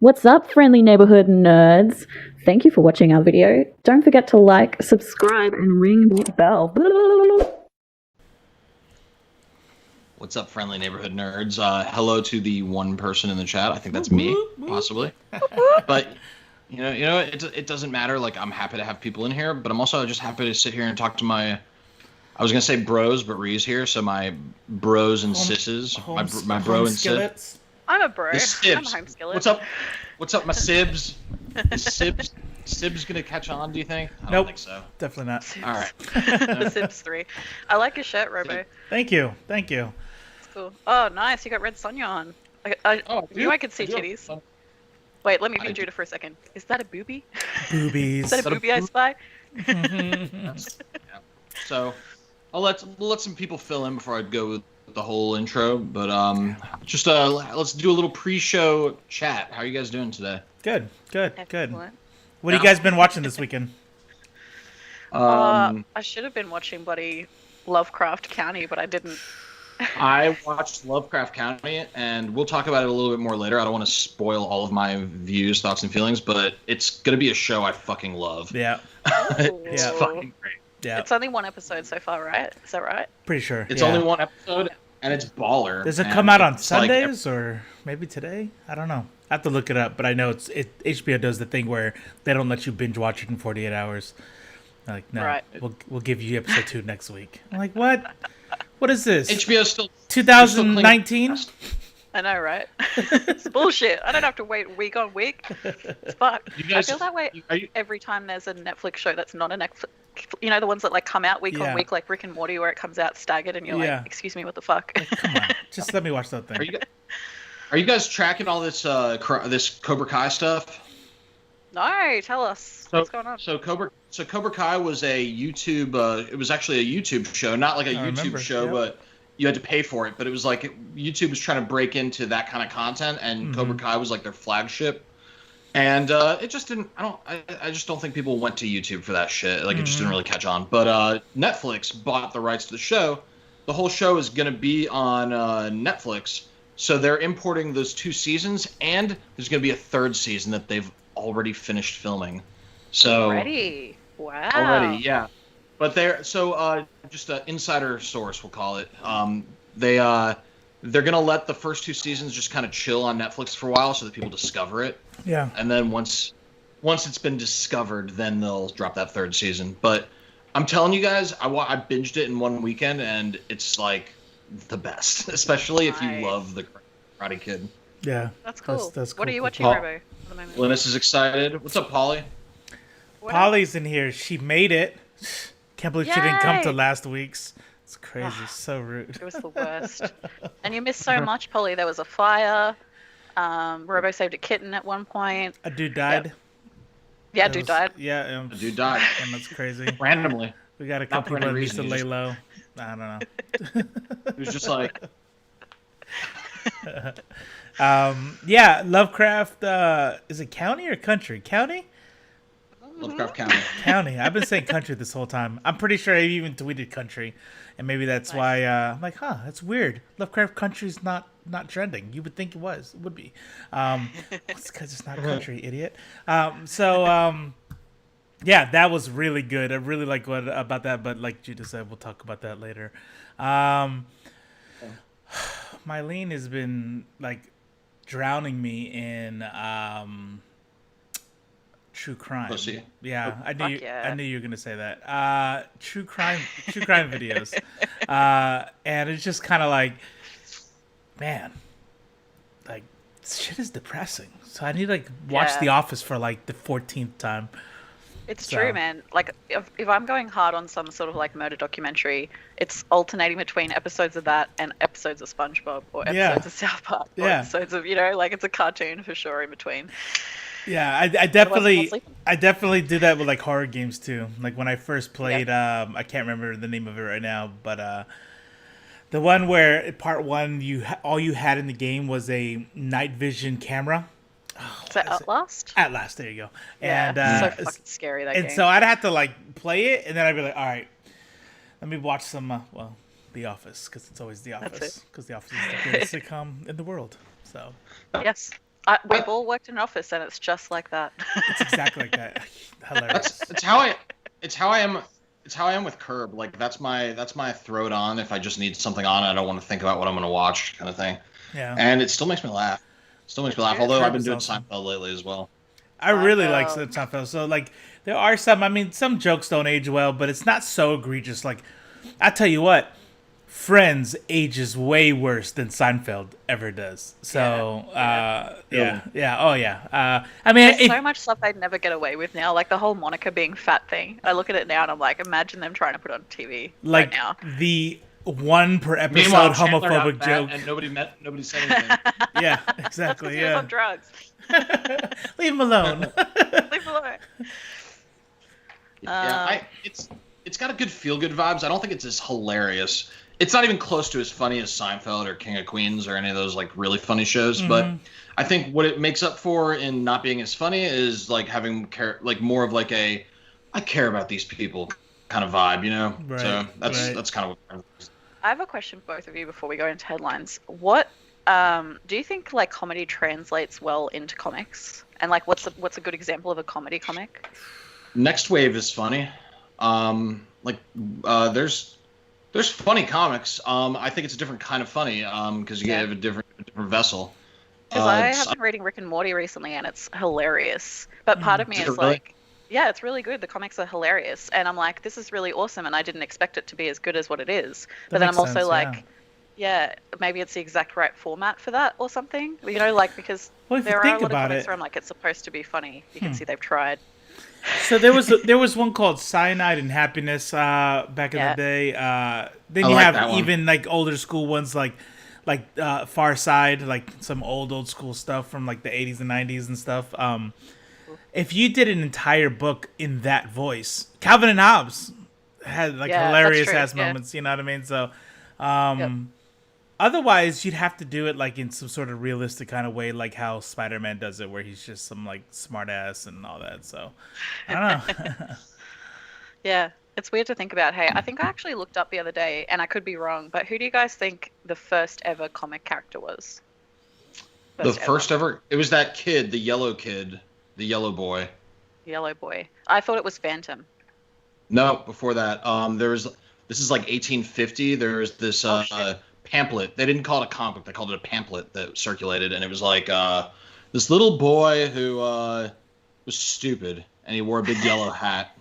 What's up, friendly neighborhood nerds? Thank you for watching our video. Don't forget to like, subscribe, and ring the bell. What's up, friendly neighborhood nerds? Hello to the one person in the chat. I think that's me, possibly. But you know, it doesn't matter. Like, I'm happy to have people in here, but I'm also just happy to sit here and talk to my. I was gonna say bros, but Ree's here, so my bros and sisses, my bro and sis. I'm a bro. I'm a Sibs. home skillet. What's up? What's up, my sibs? Is Sibs gonna catch on? Do you think? I don't think so. Definitely not. Sibs. All right. The Sibs 3. I like your shirt, Robo. Thank you. It's cool. Oh, nice. You got red Sonya on. I knew I could see titties. Wait, let me view Judah for a second. Is that a boobie? Boobies. Is that a boobie I spy? Yeah. So, we'll let some people fill in before I go with the whole intro. But just let's do a little pre-show chat. How are you guys doing today? Good. Excellent. What have you guys been watching this weekend? I should have been watching bloody Lovecraft County, but I didn't. I watched Lovecraft County, and we'll talk about it a little bit more later. I don't want to spoil all of my views, thoughts, and feelings, but it's gonna be a show I fucking love. Yeah. It's fucking great. Yeah. It's only one episode so far, right? Is that right? Pretty sure. It's only one episode, and it's baller. Does it come out on Sundays or maybe today? I don't know. I have to look it up, but I know HBO does the thing where they don't let you binge watch it in 48 hours. They're like, no, Right. we'll give you episode 2 next week. I'm like, what? What is this? HBO's still 2019? I know, right? It's bullshit. I don't have to wait week on week. It's fucked. I feel that way every time there's a Netflix show that's not a Netflix. You know, the ones that like come out week on week, like Rick and Morty, where it comes out staggered, and you're like, "Excuse me, what the fuck?" Like, come on, just let me watch that thing. Are you guys tracking all this this Cobra Kai stuff? No, tell us what's going on. So Cobra Kai was a YouTube. It was actually a YouTube show, not like a YouTube show, but you had to pay for it. But it was like YouTube was trying to break into that kind of content, and Cobra Kai was like their flagship. And it just didn't. I just don't think people went to YouTube for that shit. Like it just didn't really catch on. But Netflix bought the rights to the show. The whole show is going to be on Netflix. So they're importing those 2 seasons, and there's going to be a 3rd season that they've already finished filming. So Already, wow. Already, yeah. But they're just an insider source, we'll call it. They're gonna let the first 2 seasons just kind of chill on Netflix for a while, so that people discover it. Yeah. And then once it's been discovered, then they'll drop that 3rd season. But I'm telling you guys, I binged it in one weekend, and it's like the best, especially if you love the Karate Kid. Yeah. That's cool. That's cool. What are you watching, Robo, at the moment? Linus is excited. What's up, Polly? Polly's in here. She made it. Can't believe she didn't come to last week's. It's crazy. So rude. It was the worst. And you missed so much, Polly. There was a fire. Robo saved a kitten at one point. A dude died. Yeah, dude died. Yeah. A dude died. And that's crazy. Randomly. We got a couple people that needs to lay low. I don't know. It was just like... yeah, Lovecraft, is it county or country? County? Lovecraft County. County. I've been saying country this whole time. I'm pretty sure I even tweeted country. And maybe that's why I'm like, that's weird. Lovecraft Country's not trending. You would think it would be. It's because it's not country, idiot. Yeah, that was really good. I really like about that, but like Judah said, we'll talk about that later. Mylene has been like drowning me in true crime. Pussy. Yeah, I knew you were gonna say that. True crime videos, and it's just kind of like, man, like shit is depressing. So I need to like watch The Office for like the 14th time. It's true, man. Like, if I'm going hard on some sort of like murder documentary, it's alternating between episodes of that and episodes of SpongeBob or episodes of South Park or episodes of, like it's a cartoon for sure in between. Yeah, I definitely do that with like horror games too. Like when I first played, I can't remember the name of it right now, but the one where part 1 all you had in the game was a night vision camera. Is that Outlast? Outlast, there you go. Yeah, and so fucking scary, that game. And so I'd have to like play it, and then I'd be like, all right, let me watch some, The Office, because it's always The Office, because The Office is the greatest sitcom in the world. So yes, We've all worked in an office, and it's just like that. It's exactly like that. Hilarious. It's how I am with Curb. Like that's my throw it on if I just need something on. I don't want to think about what I'm going to watch, kind of thing. Yeah. And it still makes me laugh. Although Curb I've been is doing awesome. Seinfeld lately as well. I really like Seinfeld. So like, there are some jokes don't age well, but it's not so egregious. Like, I tell you what, Friends ages way worse than Seinfeld ever does. So, I mean, there's so much stuff they'd never get away with now. Like the whole Monica being fat thing. I look at it now and I'm like, imagine them trying to put it on TV right now. The one per episode homophobic joke, and nobody said anything. Yeah, exactly. He was on drugs. Leave him alone. Leave him alone. It's got a good feel-good vibes. I don't think it's as hilarious. It's not even close to as funny as Seinfeld or King of Queens or any of those like really funny shows. But I think what it makes up for in not being as funny is like having more of like a I care about these people kind of vibe, you know. Right, so that's kind of what. I have a question for both of you before we go into headlines. What do you think like comedy translates well into comics? And like what's a good example of a comedy comic? Next Wave is funny. There's funny comics. I think it's a different kind of funny because you have a different vessel. Because I have been reading Rick and Morty recently, and it's hilarious. But part of me is like, yeah, it's really good. The comics are hilarious, and I'm like, this is really awesome, and I didn't expect it to be as good as what it is. But then I'm also like, yeah, maybe it's the exact right format for that or something. You know, like because there are a lot of comics where I'm like, it's supposed to be funny. You can see they've tried. So there was one called Cyanide and Happiness back in the day. Then you have even like older school ones like Far Side, like some old school stuff from like the 80s and 90s and stuff. If you did an entire book in that voice, Calvin and Hobbes had like hilarious ass moments. You know what I mean? So otherwise, you'd have to do it like in some sort of realistic kind of way, like how Spider-Man does it, where he's just some like smart ass and all that. So I don't know. Yeah, it's weird to think about. Hey, I think I actually looked up the other day, and I could be wrong, but who do you guys think the first ever comic character was? First ever? It was that kid, the yellow boy. Yellow boy. I thought it was Phantom. No, before that. This is like 1850. There was this pamphlet. They didn't call it a comic book. They called it a pamphlet that circulated, and it was like this little boy who was stupid, and he wore a big yellow hat,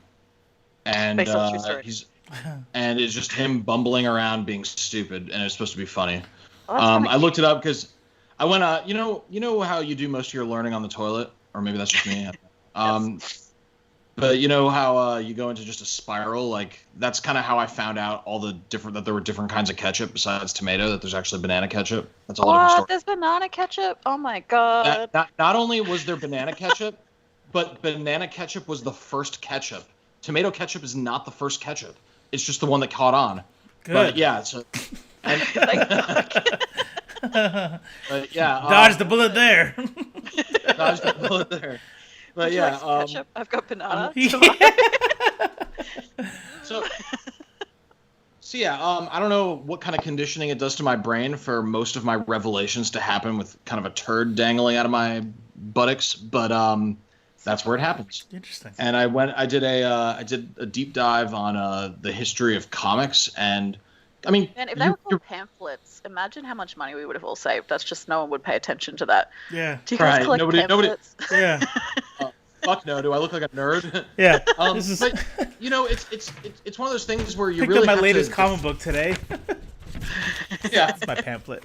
and it's just him bumbling around being stupid, and it's supposed to be funny. I looked it up because I went, you know how you do most of your learning on the toilet, or maybe that's just me. But you know how you go into just a spiral? Like that's kind of how I found out that there were different kinds of ketchup besides tomato. That there's actually banana ketchup. That's all. What? There's banana ketchup? Oh my god! Not only was there banana ketchup, but banana ketchup was the first ketchup. Tomato ketchup is not the first ketchup. It's just the one that caught on. Good. But yeah, but yeah, dodge the bullet there. Dodge the bullet there. But yeah, ketchup? I've got banana. So yeah, I don't know what kind of conditioning it does to my brain for most of my revelations to happen with kind of a turd dangling out of my buttocks, but that's where it happens. Interesting. And I did a deep dive on the history of comics, and I mean, and if they were called pamphlets, imagine how much money we would have all saved. That's just no one would pay attention to that. Yeah. Do you guys collect pamphlets? Yeah. Fuck no. Do I look like a nerd? Yeah. But you know, it's one of those things where you picked really up my have latest to, comic book today. Yeah. It's my pamphlet.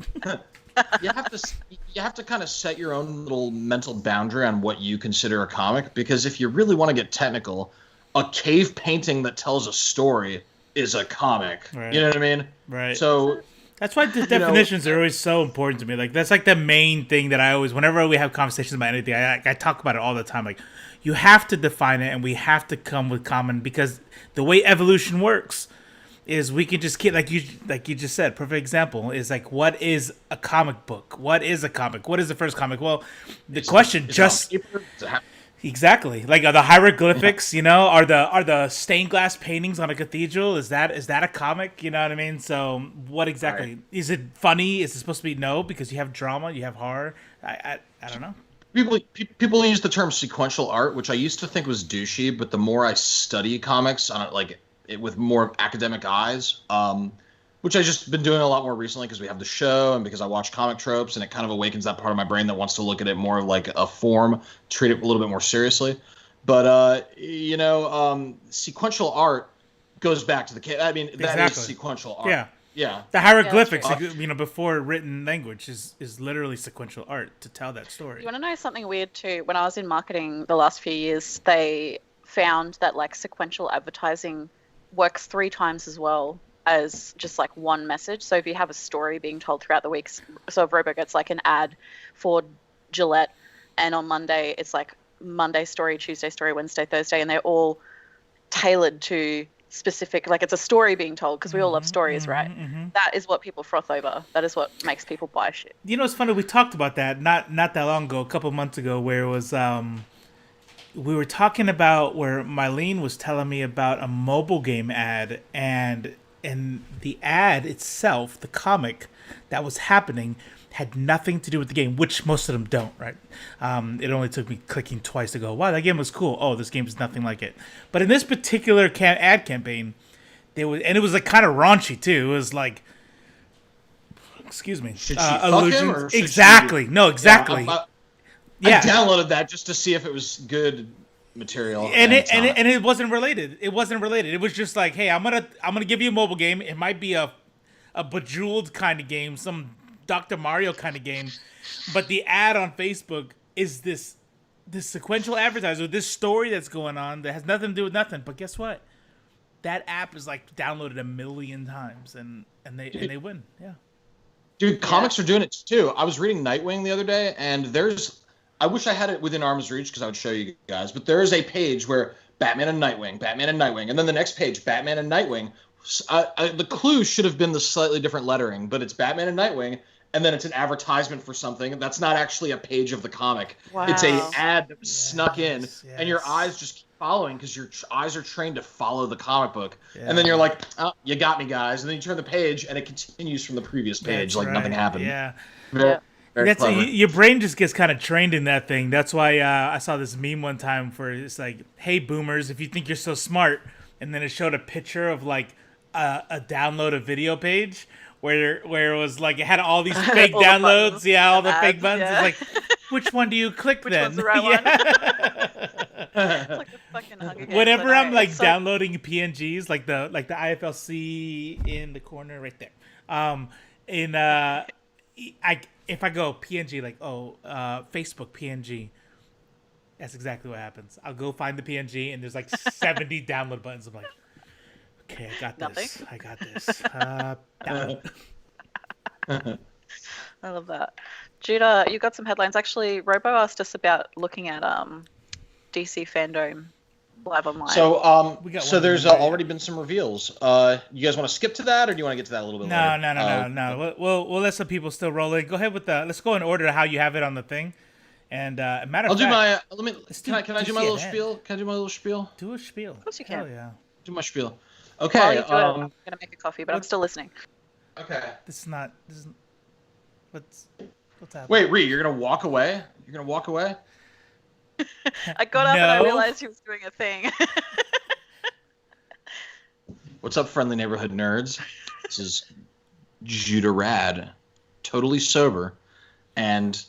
You have to kind of set your own little mental boundary on what you consider a comic, because if you really want to get technical, a cave painting that tells a story is a comic. Right. You know what I mean? Right. So that's why the definitions are always so important to me. Like that's like the main thing that I always, whenever we have conversations about anything, I talk about it all the time. Like you have to define it, and we have to come with common, because the way evolution works is we can just keep, like you just said, perfect example is like, what is a comic book? What is a comic? What is the first comic? Well, the question just Exactly. Like are the hieroglyphics, you know, are the stained glass paintings on a cathedral? Is that a comic? You know what I mean? So what exactly is it? Funny? Is it supposed to be no? Because you have drama, you have horror. I don't know. People use the term sequential art, which I used to think was douchey, but the more I study comics on with more academic eyes, which I've just been doing a lot more recently because we have the show and because I watch comic tropes, and it kind of awakens that part of my brain that wants to look at it more like a form, treat it a little bit more seriously. But sequential art goes back to that is sequential art. Yeah. The hieroglyphics, before written language is literally sequential art to tell that story. You want to know something weird too? When I was in marketing the last few years, they found that like sequential advertising works 3 times as well as just like one message. So if you have a story being told throughout the week, so if Robo gets like an ad for Gillette, and on Monday it's like Monday story, Tuesday story, Wednesday, Thursday, and they're all tailored to specific, like it's a story being told because we all love stories, right? That is what people froth over. That is what makes people buy shit. You know, it's funny, we talked about that not that long ago, a couple months ago, where it was we were talking about where Mylene was telling me about a mobile game ad, and the ad itself, the comic that was happening, had nothing to do with the game, which most of them don't, right? It only took me clicking twice to go, wow, that game was cool. Oh, this game is nothing like it. But in this particular ad campaign, it was like kind of raunchy too. It was like, excuse me, should she fuck him, or should exactly. She... No, exactly. I downloaded that just to see if it was good material, and it wasn't related. It wasn't related. It was just like, hey, I'm gonna give you a mobile game. It might be a Bejeweled kind of game, some Dr. Mario kind of game, but the ad on Facebook is this sequential advertising, this story that's going on that has nothing to do with nothing. But guess what? That app is like downloaded 1 million times, and they win. Yeah. Dude, comics are doing it too. I was reading Nightwing the other day, and I wish I had it within arm's reach because I would show you guys, but there is a page where Batman and Nightwing, and then the next page, Batman and Nightwing. The clue should have been the slightly different lettering, but it's Batman and Nightwing, and then it's an advertisement for something. That's not actually a page of the comic. Wow. It's an ad that was snuck in, and your eyes just keep following because your eyes are trained to follow the comic book. Yeah. And then you're like, oh, you got me, guys. And then you turn the page, and it continues from the previous page nothing happened. Yeah. Very your brain just gets kind of trained in that thing. That's why I saw this meme one time where it's like, hey, boomers, if you think you're so smart, and then it showed a picture of like a download a video page where it was like it had all these fake all downloads, all the fake buttons. Yeah. It's like, which one do you click which then? One's the right one? It's like the fucking Hunger Games. Whenever I'm like downloading PNGs, like the IFLC in the corner right there. If I go PNG, like Facebook PNG, that's exactly what happens. I'll go find the PNG, and there's like 70 download buttons. I'm like, okay, I got this. I got this. I love that. Judah, you got some headlines. Actually, Robo asked us about looking at DC fandom live online. So there's already been some reveals. You guys want to skip to that, or do you want to get to that a little bit later? No. We'll let some people still roll in. Go ahead with let's go in order how you have it on the thing. And matter of fact, can I do my little spiel? Can I do my little spiel? Do a spiel. Of course you can. Hell yeah. Do my spiel. Okay. I'm gonna make a coffee, but I'm still listening. Okay. This is what's happening? Wait, Ree, you're gonna walk away? You're gonna walk away? I got up and I realized he was doing a thing. What's up, friendly neighborhood nerds? This is Judah Rad, totally sober, and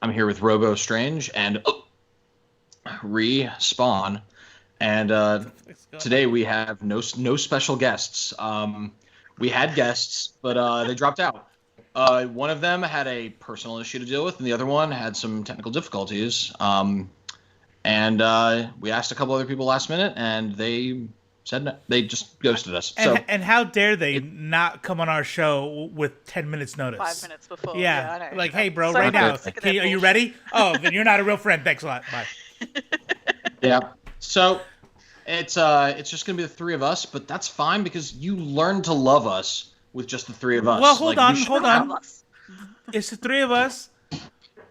I'm here with Robo Strange and Ree Spawn, and today we have no special guests. We had guests, but they dropped out. One of them had a personal issue to deal with, and the other one had some technical difficulties. And we asked a couple other people last minute, and they said no. They just ghosted us. And how dare they not come on our show with 10 minutes notice? 5 minutes before. Yeah, I know. like, hey, bro, right now. Are you ready? Oh, then you're not a real friend. Thanks a lot. Bye. Yeah. So it's just gonna be the 3 of us, but that's fine because you learned to love us with just the 3 of us. Well, hold on. It's the 3 of us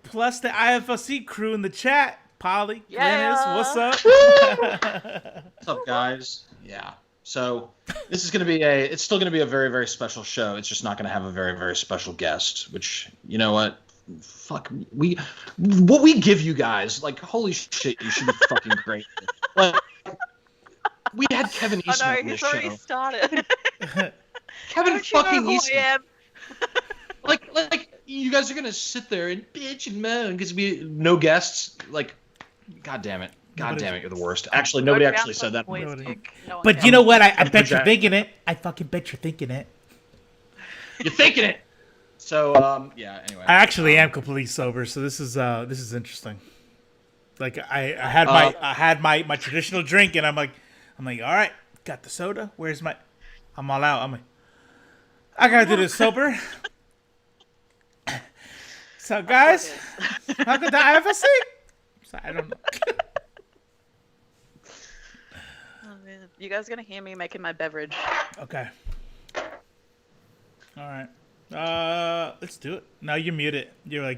plus the IFLC crew in the chat Polly, Yeah. Glennis, what's up? What's up, guys? Yeah. So this is going to be it's still going to be a very, very special show. It's just not going to have a very, very special guest, which, you know what? Fuck, what we give you guys, like, holy shit, you should be fucking great. Like, we had Kevin Eastman on this show. He's already started. Kevin fucking Eastman. Eastman. Like, you guys are going to sit there and bitch and moan because we no guests. Like, God damn it. God damn it, you're the worst. Actually, nobody actually said that. But you know what? I bet you're thinking it. I fucking bet you're thinking it. You're thinking it. So, yeah. Anyway, I actually am completely sober, so this is interesting. Like I had my traditional drink, and I'm like, all right, got the soda. Where's my? I'm all out. I'm like, I gotta do this sober. So guys, how could I have a seat? So, I don't know. You guys are gonna hear me making my beverage. Okay. All right. Let's do it. No, you're muted. You're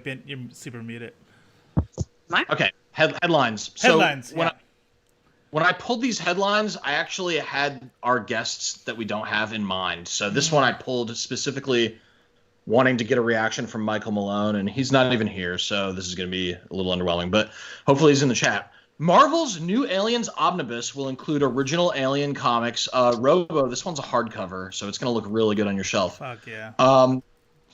super muted. Okay. Headlines. Headlines. So when I pulled these headlines, I actually had our guests that we don't have in mind. So this one I pulled specifically wanting to get a reaction from Michael Malone, and he's not even here, so this is going to be a little underwhelming. But hopefully he's in the chat. Marvel's new Aliens Omnibus will include original Alien comics. Robo, this one's a hardcover, so it's going to look really good on your shelf. Fuck yeah.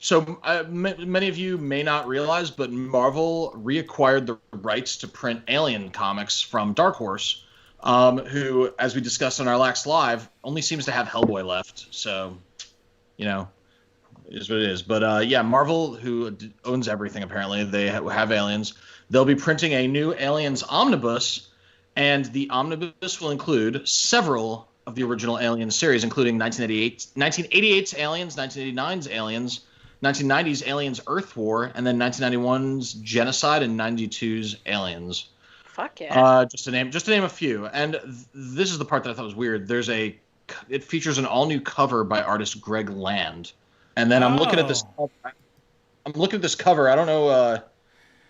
So many of you may not realize, but Marvel reacquired the rights to print Alien comics from Dark Horse, who, as we discussed on our last live, only seems to have Hellboy left. So, you know, it is what it is. But yeah, Marvel, who owns everything apparently, they have Aliens. They'll be printing a new Aliens Omnibus, and the Omnibus will include several of the original Aliens series, including 1988's Aliens, 1989's Aliens, 1990's Aliens Earth War, and then 1991's Genocide and 92's Aliens. Fuck yeah. Just to name a few. And this is the part that I thought was weird. It features an all-new cover by artist Greg Land. And then I'm looking at this cover. I don't know.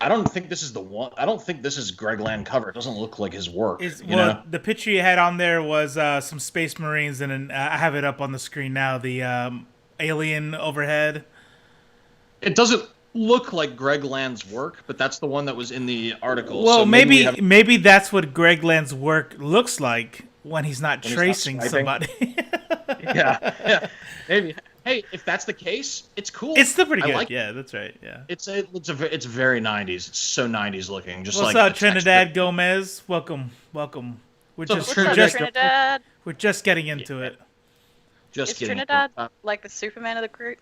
I don't think this is the one. I don't think this is Greg Land cover. It doesn't look like his work. The picture you had on there was some Space Marines, and I have it up on the screen now. The alien overhead. It doesn't look like Greg Land's work, but that's the one that was in the article. Well, so maybe that's what Greg Land's work looks like when he's not tracing somebody. yeah, maybe. Hey, if that's the case, it's cool. It's still pretty good. Yeah, that's right. Yeah. It's very 90s. It's so 90s looking. Just What's like up, Trinidad Gomez? Welcome. We're just getting into it. Is Trinidad like the Superman of the group?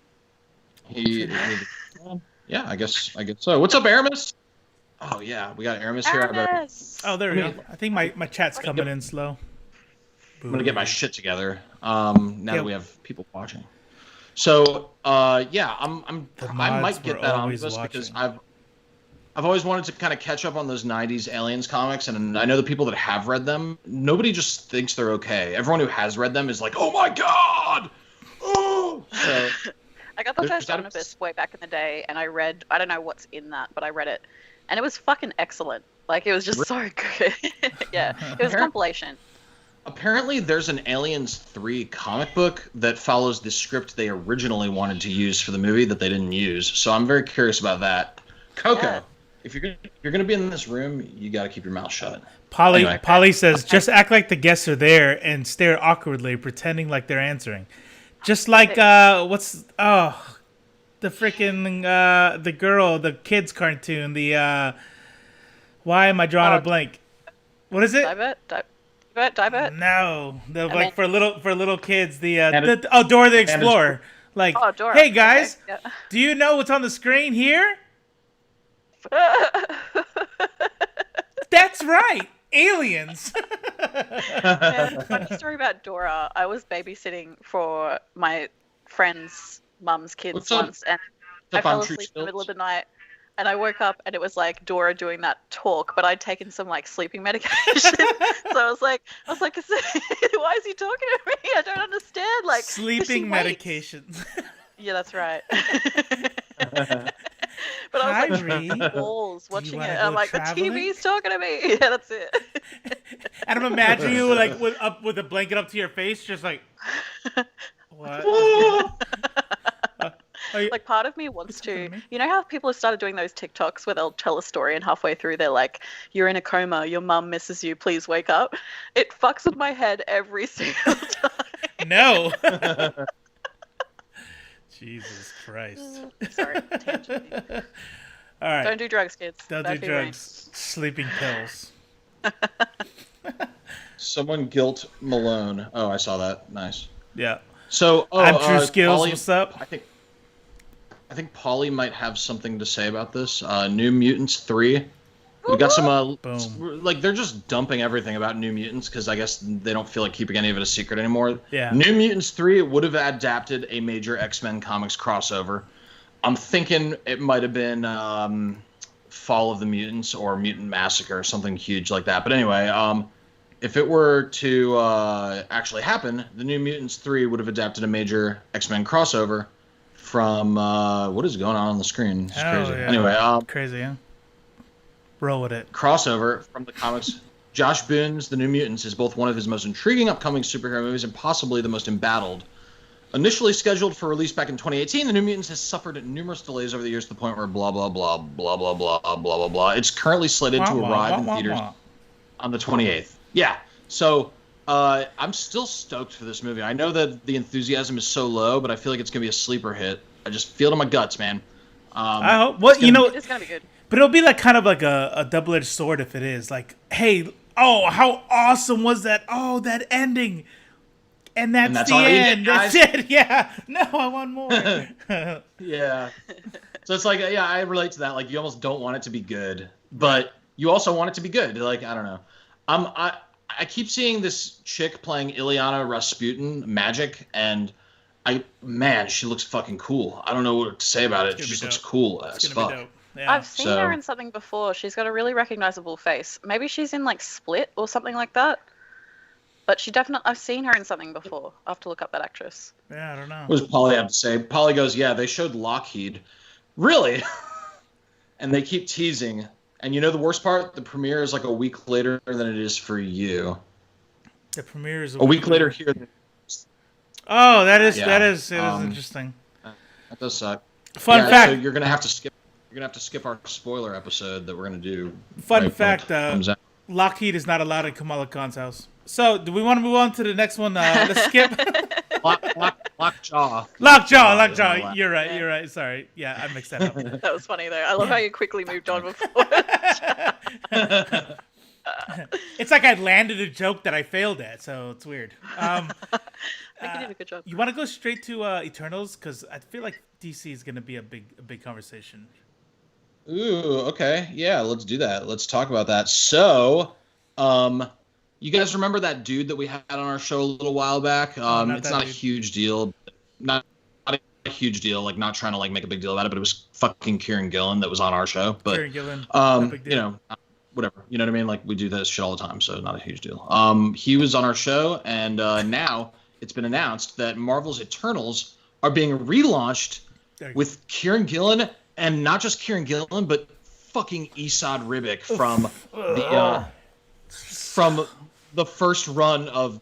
Yeah, I guess so. What's up, Aramis? Oh yeah, we got Aramis here. Oh, there we go. I think my chat's coming in slow. I'm gonna get my shit together. Now that we have people watching. So yeah, I might get that Omnibus because I've always wanted to kind of catch up on those 90s Aliens comics, and I know the people that have read them, nobody just thinks they're okay. Everyone who has read them is like, oh my god! Oh! So, I got the first Omnibus way back in the day, and I don't know what's in that, but I read it, and it was fucking excellent. Like, it was just so good. Yeah, it was a compilation. Apparently, there's an Aliens 3 comic book that follows the script they originally wanted to use for the movie that they didn't use. So I'm very curious about that. Coco, if you're gonna be in this room, you got to keep your mouth shut. Polly says, just act like the guests are there and stare awkwardly, pretending like they're answering. Just like the freaking the kids cartoon, why am I drawing a blank? What is it? Divert? No, for little kids. Dora the Explorer. Like, Dora. Hey guys, do you know what's on the screen here? That's right, aliens. Funny story about Dora. I was babysitting for my friend's mum's kids once, and I fell asleep in the middle of the night. And I woke up and it was like Dora doing that talk, but I'd taken some like sleeping medication. So I was like, why is he talking to me? I don't understand. Like sleeping medication. Yeah, that's right. But I was like walls watching it. I'm like, traveling? The TV's talking to me. Yeah, that's it. And I'm imagining you like with a blanket up to your face, just like what? Like part of me wants to, you know how people have started doing those TikToks where they'll tell a story and halfway through they're like, you're in a coma, your mum misses you, please wake up. It fucks with my head every single time. No. Jesus Christ. Sorry, tangent. All right. Don't do drugs, kids. Don't do drugs. Sleeping pills. Someone guilt Malone. Oh, I saw that. Nice. Yeah. So, I'm True Skills. Polly, what's up? I think Polly might have something to say about this. New Mutants 3. We got some, Boom. like, they're just dumping everything about New Mutants because I guess they don't feel like keeping any of it a secret anymore. Yeah. New Mutants 3 would have adapted a major X-Men comics crossover. I'm thinking it might have been Fall of the Mutants or Mutant Massacre or something huge like that. But anyway, if it were to actually happen, the New Mutants 3 would have adapted a major X-Men crossover from what is going on the screen? It's crazy. Yeah. Anyway, crazy, yeah. Roll with it. Crossover from the comics. Josh Boone's The New Mutants is both one of his most intriguing upcoming superhero movies and possibly the most embattled. Initially scheduled for release back in 2018, The New Mutants has suffered numerous delays over the years to the point where blah, blah, blah, blah, blah, blah, blah, blah, blah. It's currently slated to arrive in theaters on the 28th. Yeah, so I'm still stoked for this movie. I know that the enthusiasm is so low, but I feel like it's going to be a sleeper hit. I just feel it in my guts, man. I hope. Well, you know, it's going to be good. But it'll be like kind of like a double-edged sword if it is. Like, hey, oh, how awesome was that? Oh, that ending. And that's the end. That's it. Yeah. No, I want more. Yeah. So it's like, yeah, I relate to that. Like, you almost don't want it to be good, but you also want it to be good. Like, I don't know. I keep seeing this chick playing Ileana Rasputin, Magic, and she looks fucking cool. I don't know what to say about it. She just looks cool as fuck. Yeah. I've seen her in something before. She's got a really recognizable face. Maybe she's in like Split or something like that. But I've seen her in something before. I'll have to look up that actress. Yeah, I don't know. What does Polly have to say? Polly goes, yeah, they showed Lockheed. Really? And they keep teasing. And you know the worst part? The premiere is like a week later than it is for you. The premiere is a week later here. Oh, that is interesting. That does suck. Fun fact. So you're gonna have to skip our spoiler episode that we're gonna do. Fun fact. Lockheed is not allowed in Kamala Khan's house. So, do we want to move on to the next one? Let's skip. Lockjaw. Lockjaw. You're right. Sorry. Yeah, I mixed that up. That was funny, though. I love how you quickly moved on before. It's like I landed a joke that I failed at, so it's weird. I think you did a good job. You want to go straight to Eternals? Because I feel like DC is going to be a big conversation. Ooh, okay. Yeah, let's do that. Let's talk about that. So, you guys remember that dude that we had on our show a little while back? It's not a huge deal. Not a huge deal. Like, not trying to like make a big deal about it, but it was fucking Kieran Gillen that was on our show. But Kieran Gillen, you know, whatever. You know what I mean? Like, we do this shit all the time, so not a huge deal. He was on our show, and now it's been announced that Marvel's Eternals are being relaunched with Kieran Gillen, and not just Kieran Gillen, but fucking Esad Ribic from the first run of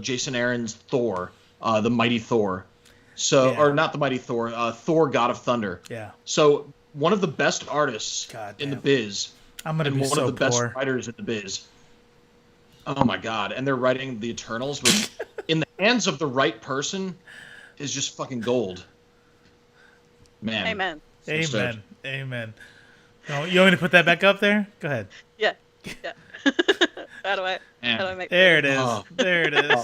Jason Aaron's Thor, the Mighty Thor. So, or not the Mighty Thor, Thor: God of Thunder. Yeah. So one of the best artists in the biz, one of the best writers in the biz. Oh my god! And they're writing the Eternals, which, in the hands of the right person, is just fucking gold. Man. Amen. Amen. Oh, you want me to put that back up there? Go ahead. Yeah. How do I make there it is. Oh. There it is.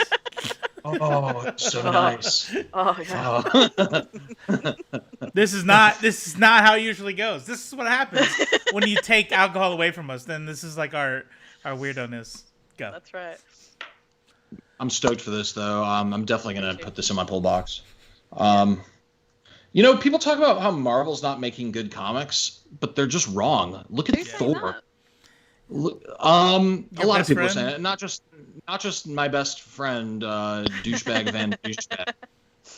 Oh, it's so nice. Oh yeah. This is not how it usually goes. This is what happens when you take alcohol away from us. Then this is like our weirdo-ness. Go. That's right. I'm stoked for this though. I'm definitely gonna put this in my pull box. You know, people talk about how Marvel's not making good comics, but they're just wrong. Look at Thor. A lot of people are saying it. Not just my best friend, douchebag Van douchebag,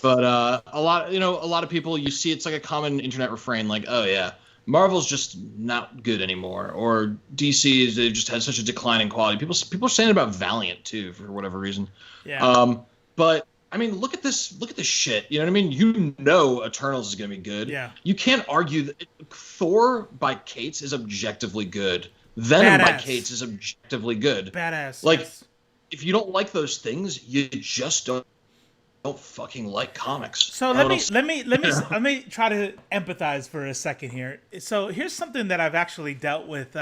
but a lot of people. You see, it's like a common internet refrain, like, "Oh yeah, Marvel's just not good anymore, or DC they've just had such a declining quality. People are saying about Valiant too for whatever reason. Yeah. But I mean, look at this shit. You know what I mean? You know, Eternals is gonna be good. Yeah. You can't argue that Thor by Cates is objectively good. Venom by Cates is objectively good. Badass. Like, yes. If you don't like those things, you just don't fucking like comics. So let me try to empathize for a second here. So here's something that I've actually dealt with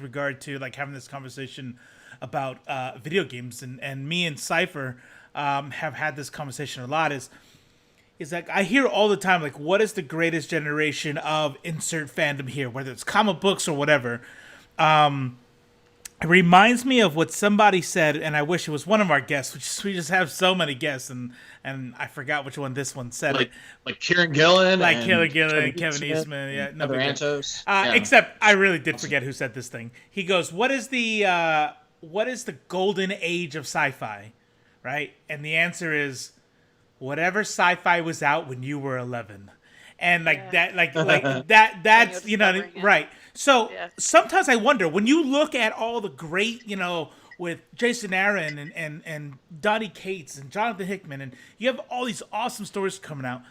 regard to like having this conversation about video games, and me and Cypher have had this conversation a lot. Is like I hear all the time like, what is the greatest generation of insert fandom here, whether it's comic books or whatever. It reminds me of what somebody said, and I wish it was one of our guests. We just have so many guests, and I forgot which one this one said. Like Kieran Gillen, Kevin Eastman, yeah, no, Antos. Except I really did forget who said this thing. He goes, "What is the golden age of sci-fi?" Right, and the answer is whatever sci-fi was out when you were 11, and that's you know right. So sometimes I wonder, when you look at all the great, you know, with Jason Aaron and Donny Cates and Jonathan Hickman, and you have all these awesome stories coming out,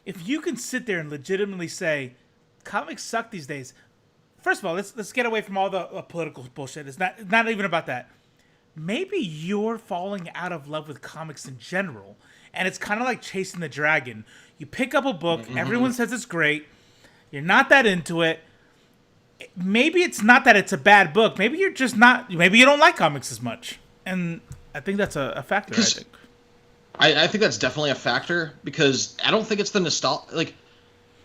if you can sit there and legitimately say, comics suck these days. First of all, let's get away from all the political bullshit. It's not even about that. Maybe you're falling out of love with comics in general, and it's kind of like chasing the dragon. You pick up a book, everyone says it's great, you're not that into it. Maybe it's not that it's a bad book. Maybe you're just not. Maybe you don't like comics as much, and I think that's a factor. I think that's definitely a factor, because I don't think it's the nostalgia. Like,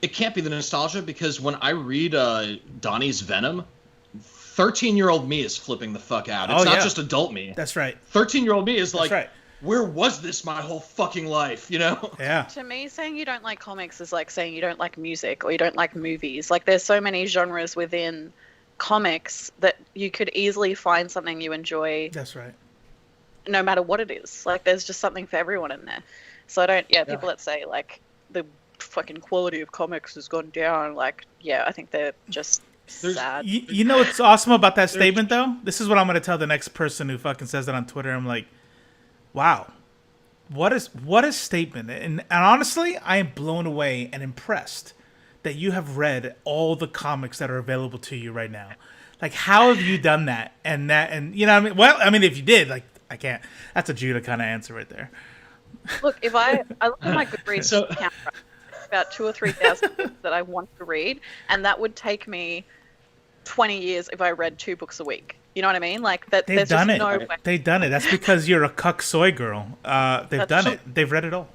it can't be the nostalgia, because when I read Donnie's Venom, 13-year-old me is flipping the fuck out. It's not just adult me. That's right. 13-year-old me is like, where was this my whole fucking life, you know? Yeah. To me, saying you don't like comics is like saying you don't like music or you don't like movies. Like, there's so many genres within comics that you could easily find something you enjoy. That's right. No matter what it is. Like, there's just something for everyone in there. So people that say like the fucking quality of comics has gone down, like, I think they're just sad. You know what's awesome about that statement though? This is what I'm going to tell the next person who fucking says that on Twitter. I'm like, wow, what a statement. And honestly, I am blown away and impressed that you have read all the comics that are available to you right now. Like, how have you done that? And you know what I mean? Well, I mean, if you did, like, I can't. That's a Judah kind of answer right there. Look, if I look at my Goodreads account, about 2,000 or 3,000 books that I want to read, and that would take me 20 years if I read 2 books a week. You know what I mean? Like, that. They've done it. No way. They've done it. That's because you're a cuck soy girl. They've done it. They've read it all.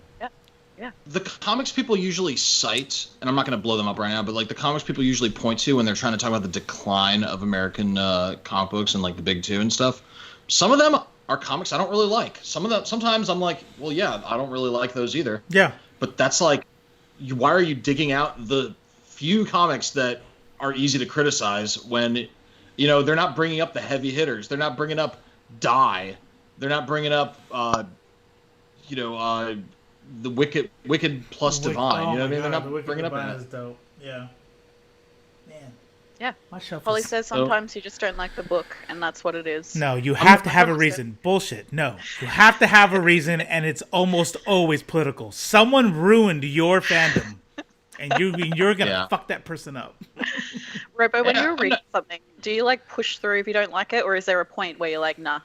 Yeah. The comics people usually cite, and I'm not going to blow them up right now, but like the comics people usually point to when they're trying to talk about the decline of American comic books and like the big two and stuff. Some of them are comics I don't really like. Some of them, sometimes I'm like, well, yeah, I don't really like those either. Yeah. But that's like, why are you digging out the few comics that are easy to criticize when, you know, they're not bringing up the heavy hitters. They're not bringing up Die. They're not bringing up, the Wicked plus Divine. You know what I mean? They're not bringing up that. Is dope. Yeah. Man. Yeah. My shelf Holly says sometimes you just don't like the book, and that's what it is. No, you have to have a reason. Bullshit. No. You have to have a reason, and it's almost always political. Someone ruined your fandom. And you're gonna fuck that person up. Robo, when you're reading something, do you like push through if you don't like it, or is there a point where you're like, nah?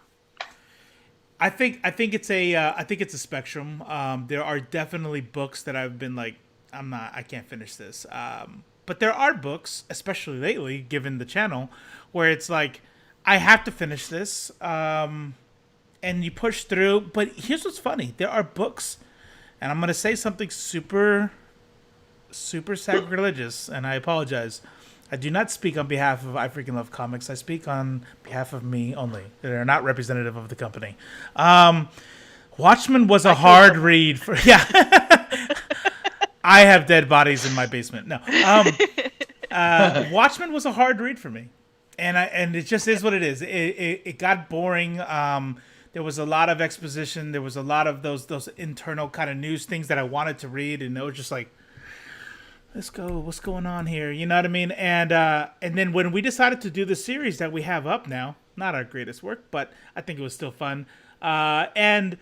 I think it's a spectrum. There are definitely books that I've been like, I can't finish this. But there are books, especially lately, given the channel, where it's like, I have to finish this, and you push through. But here's what's funny: there are books, and I'm gonna say something super sacrilegious, and I apologize. I do not speak on behalf of I Freaking Love Comics. I speak on behalf of me only. They are not representative of the company. Watchmen was a hard read for... Yeah. I have dead bodies in my basement. No. Watchmen was a hard read for me. And it just is what it is. It got boring. There was a lot of exposition. There was a lot of those internal kind of news things that I wanted to read, and it was just like... let's go. What's going on here? You know what I mean? And then when we decided to do the series that we have up now, not our greatest work, but I think it was still fun. And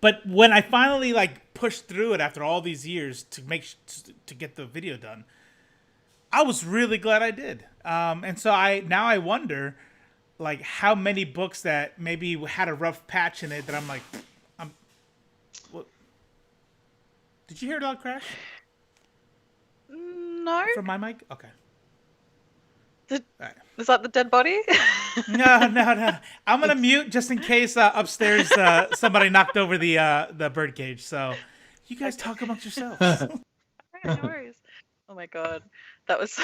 but when I finally like pushed through it after all these years to get the video done, I was really glad I did. And so I wonder, like, how many books that maybe had a rough patch in it that I'm like, what? Did you hear a loud crash? No. From my mic? Okay. Right. Was that the dead body? No. I'm gonna mute just in case upstairs somebody knocked over the bird cage. So you guys talk amongst yourselves. No worries. Oh my god, that was.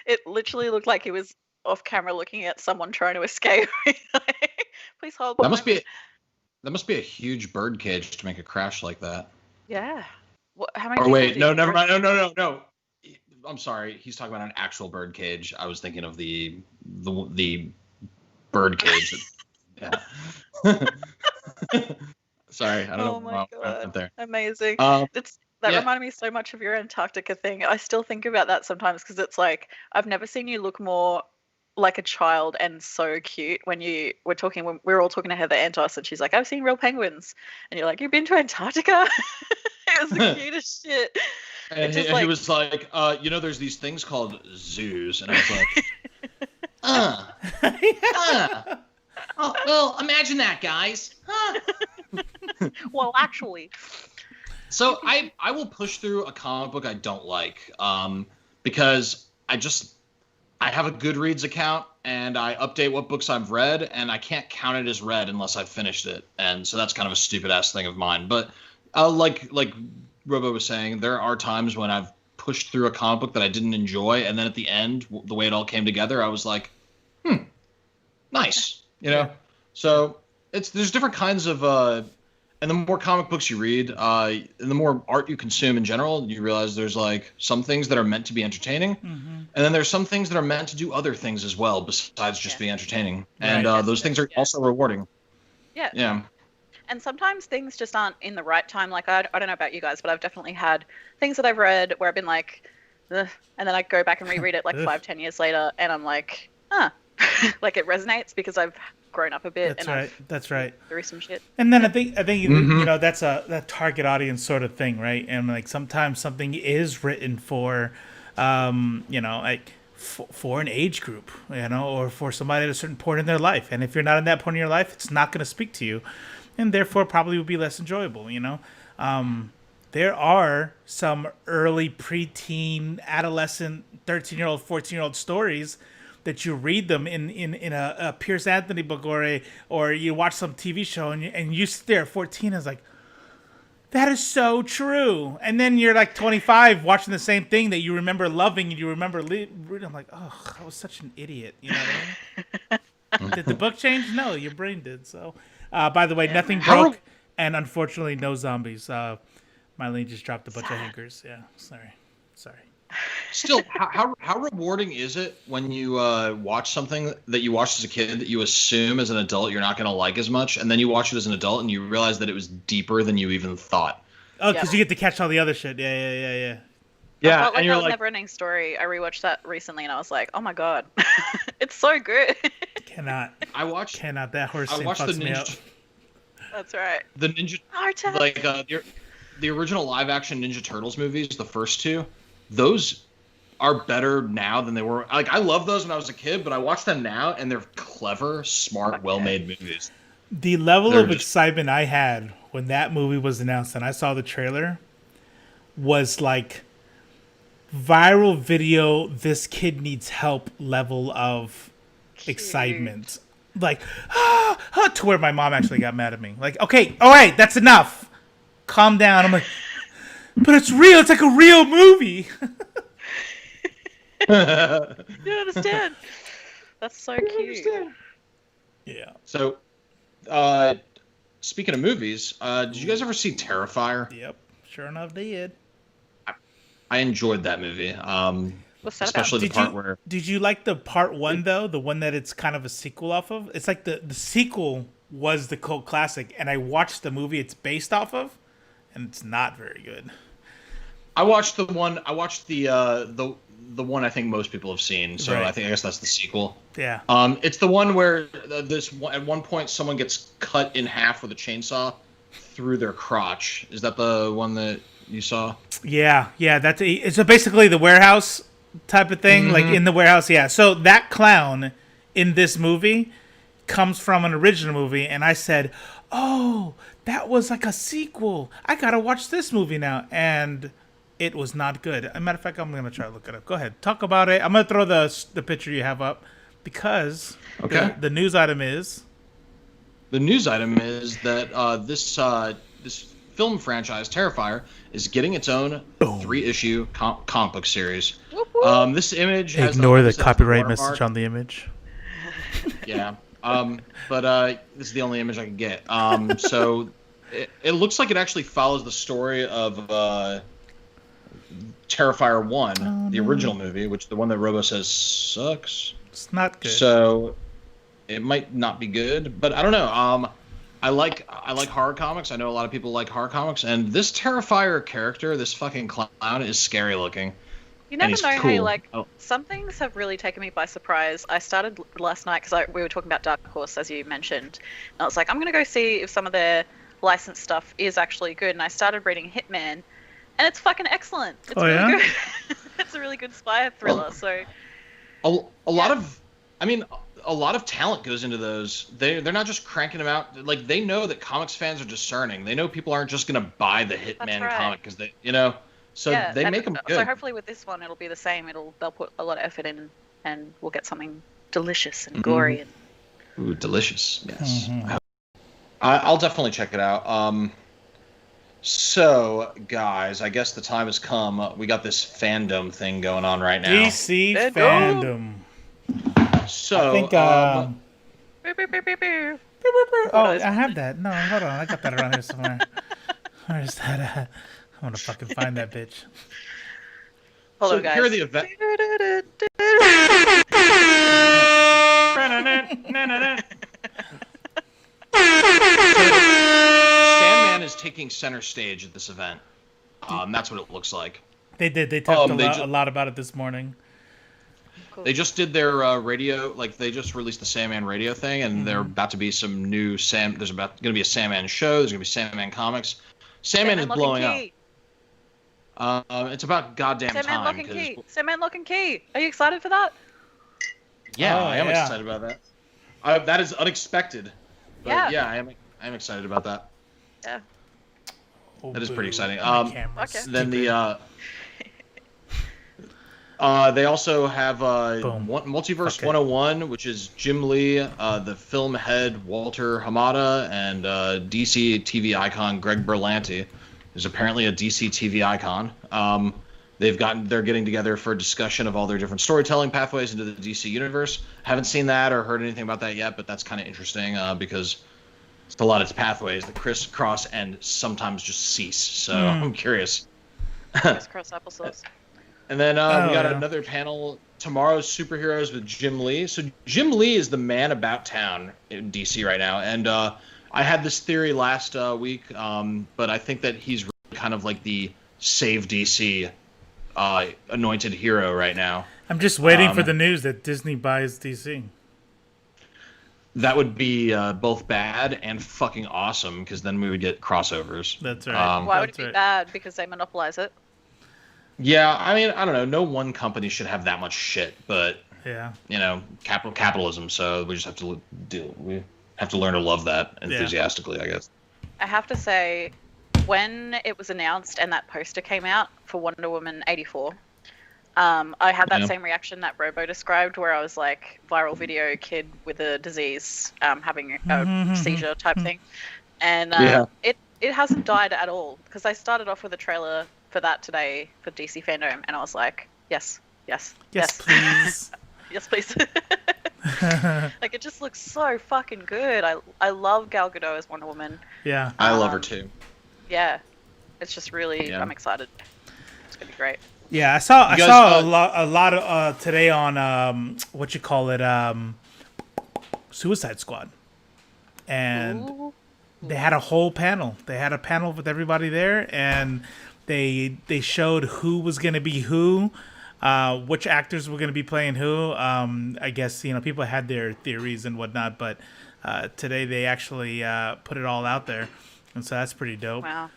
It literally looked like he was off camera looking at someone trying to escape. Please hold. That must be a huge bird cage to make a crash like that. Yeah. How many? Or wait, no, never mind. No. I'm sorry. He's talking about an actual bird cage. I was thinking of the bird cage. Yeah. Sorry, I don't know. Oh my god! There. Amazing. That reminded me so much of your Antarctica thing. I still think about that sometimes because it's like I've never seen you look more like a child and so cute when we were all talking to Heather Antos and she's like, I've seen real penguins, and you're like, you've been to Antarctica? It was the cutest shit. And he was like, there's these things called zoos, and I was like, oh, well, imagine that, guys. Well, actually. So I will push through a comic book I don't like, because I have a Goodreads account and I update what books I've read, and I can't count it as read unless I've finished it, and so that's kind of a stupid ass thing of mine. But like Robo was saying, there are times when I've pushed through a comic book that I didn't enjoy, and then at the end, the way it all came together, I was like, nice, So there's different kinds of, and the more comic books you read, and the more art you consume in general, you realize there's like some things that are meant to be entertaining, and then there's some things that are meant to do other things as well besides just be entertaining, and those things are also rewarding. Yeah. And sometimes things just aren't in the right time. Like, I don't know about you guys, but I've definitely had things that I've read where I've been like, ugh, and then I go back and reread it like 5-10 years later, and I'm like, like it resonates because I've grown up a bit. That's right. Through some shit. And then I think that's that target audience sort of thing, right? And like sometimes something is written for, like for an age group, or for somebody at a certain point in their life. And if you're not in that point in your life, it's not going to speak to you. And therefore probably would be less enjoyable, There are some early preteen, adolescent, 13-year-old, 14-year-old stories that you read them in a Pierce Anthony book or you watch some TV show and you sit there at 14 and it's like, that is so true. And then you're like 25 watching the same thing that you remember loving and you remember reading. I'm like, oh, I was such an idiot. You know what I mean? Did the book change? No, your brain did. So, by the way, nothing broke and unfortunately no zombies. Mylene just dropped a bunch of hankers. Yeah, sorry. Still, how rewarding is it when you watch something that you watched as a kid that you assume as an adult you're not going to like as much, and then you watch it as an adult and you realize that it was deeper than you even thought? Oh, because you get to catch all the other shit. Yeah. Yeah, and you're like, Never-Ending Story. I rewatched that recently, and I was like, oh my god, it's so good. Cannot. That horse scene fucks me up. That's right. The Ninja, like the original live-action Ninja Turtles movies, the first two. Those are better now than they were. Like, I love those when I was a kid, but I watch them now, and they're clever, smart, well-made movies. The level of excitement I had when that movie was announced and I saw the trailer was like viral video, this kid needs help level of excitement. Like, to where my mom actually got mad at me. Like, okay, all right, that's enough. Calm down. I'm like, but it's real. It's like a real movie. You don't understand. That's so cute. Yeah. So, speaking of movies, did you guys ever see Terrifier? Yep. Sure enough, did. I enjoyed that movie. What's that especially about? the part where... Did you like the part one, though? The one that it's kind of a sequel off of? It's like the sequel was the cult classic, and I watched the movie it's based off of, and it's not very good. I watched the one. I watched the one I think most people have seen. So Right. I guess that's the sequel. Yeah. It's the one where at one point someone gets cut in half with a chainsaw through their crotch. Is that the one that you saw? Yeah. It's basically the warehouse type of thing, like in the warehouse. Yeah. So that clown in this movie comes from an original movie, and I said, "Oh, that was like a sequel. I gotta watch this movie now." And it was not good. As a matter of fact, I'm gonna try to look it up. Go ahead, talk about it. I'm gonna throw the picture you have up because the news item is that this film franchise Terrifier is getting its own 3-issue comic book series. This image has ignore the has copyright watermark. message on the image. Yeah. But this is the only image I could get. So it looks like it actually follows the story of Terrifier 1, the original movie, which the one that Robo says sucks. It's not good. So it might not be good, but I don't know. I like horror comics. I know a lot of people like horror comics, and this Terrifier character, this fucking clown, is scary looking. You never know cool. how some things have really taken me by surprise. I started last night because we were talking about Dark Horse, as you mentioned. And I was like, I'm going to go see if some of their licensed stuff is actually good. And I started reading Hitman, and it's fucking excellent. It's really good. It's a really good spy thriller. So a lot of talent goes into those. They're not just cranking them out. Like, they know that comics fans are discerning. They know people aren't just going to buy the Hitman comic because they, So they make them good. So hopefully with this one, it'll be the same. They'll put a lot of effort in, and we'll get something delicious and gory. Ooh, delicious. Yes. I'll definitely check it out. So, guys, I guess the time has come. We got this fandom thing going on right now. DC fandom. So, I think, I have that. No, hold on. I got that around here somewhere. Where's that at? I want to fucking find that bitch. Hold on, guys. Here are the event. Sandman is taking center stage at this event. That's what it looks like. They did. They talked a lot about it this morning. Cool. They just did their radio, like they just released the Sandman radio thing, and they're about to be some new There's going to be a Sandman show. There's going to be Sandman comics. Sandman is blowing up. It's about goddamn Sandman time. Lock and Key. Sandman Lock and Key. Are you excited for that? Yeah, I am excited about that. That is unexpected. But yeah, I am excited about that. Yeah. That is pretty exciting. Okay. Then they also have Multiverse 101, which is Jim Lee, the film head Walter Hamada, and DC TV icon Greg Berlanti, who's apparently a DC TV icon. They're getting together for a discussion of all their different storytelling pathways into the DC universe. Haven't seen that or heard anything about that yet, but that's kind of interesting because it's a lot of pathways that crisscross and sometimes just cease. So I'm curious. Crisscross applesauce. And then we got another panel, Tomorrow's Superheroes with Jim Lee. So Jim Lee is the man about town in DC right now. And I had this theory last week, but I think that he's really kind of like the Save DC anointed hero right now. I'm just waiting for the news that Disney buys DC. That would be both bad and fucking awesome, because then we would get crossovers. That's right. Why would it be bad? Because they monopolize it. Yeah, I mean, I don't know. No one company should have that much shit, but yeah, capitalism. So we just have to we have to learn to love that enthusiastically, I guess. I have to say, when it was announced and that poster came out for Wonder Woman 84, I had that same reaction that Robo described, where I was like, viral video kid with a disease, having a seizure type thing, and it hasn't died at all, because I started off with a trailer for that today for DC Fandom, and I was like, yes, please. Yes, please. Like, it just looks so fucking good. I love Gal Gadot as Wonder Woman. Yeah. I love her too. Yeah. It's just really, I'm excited. It's gonna be great. Yeah, I saw a lot of today on Suicide Squad, and they had a whole panel. They had a panel with everybody there, and they showed who was going to be who, which actors were going to be playing who. I guess people had their theories and whatnot, but today they actually put it all out there, and so that's pretty dope. Wow.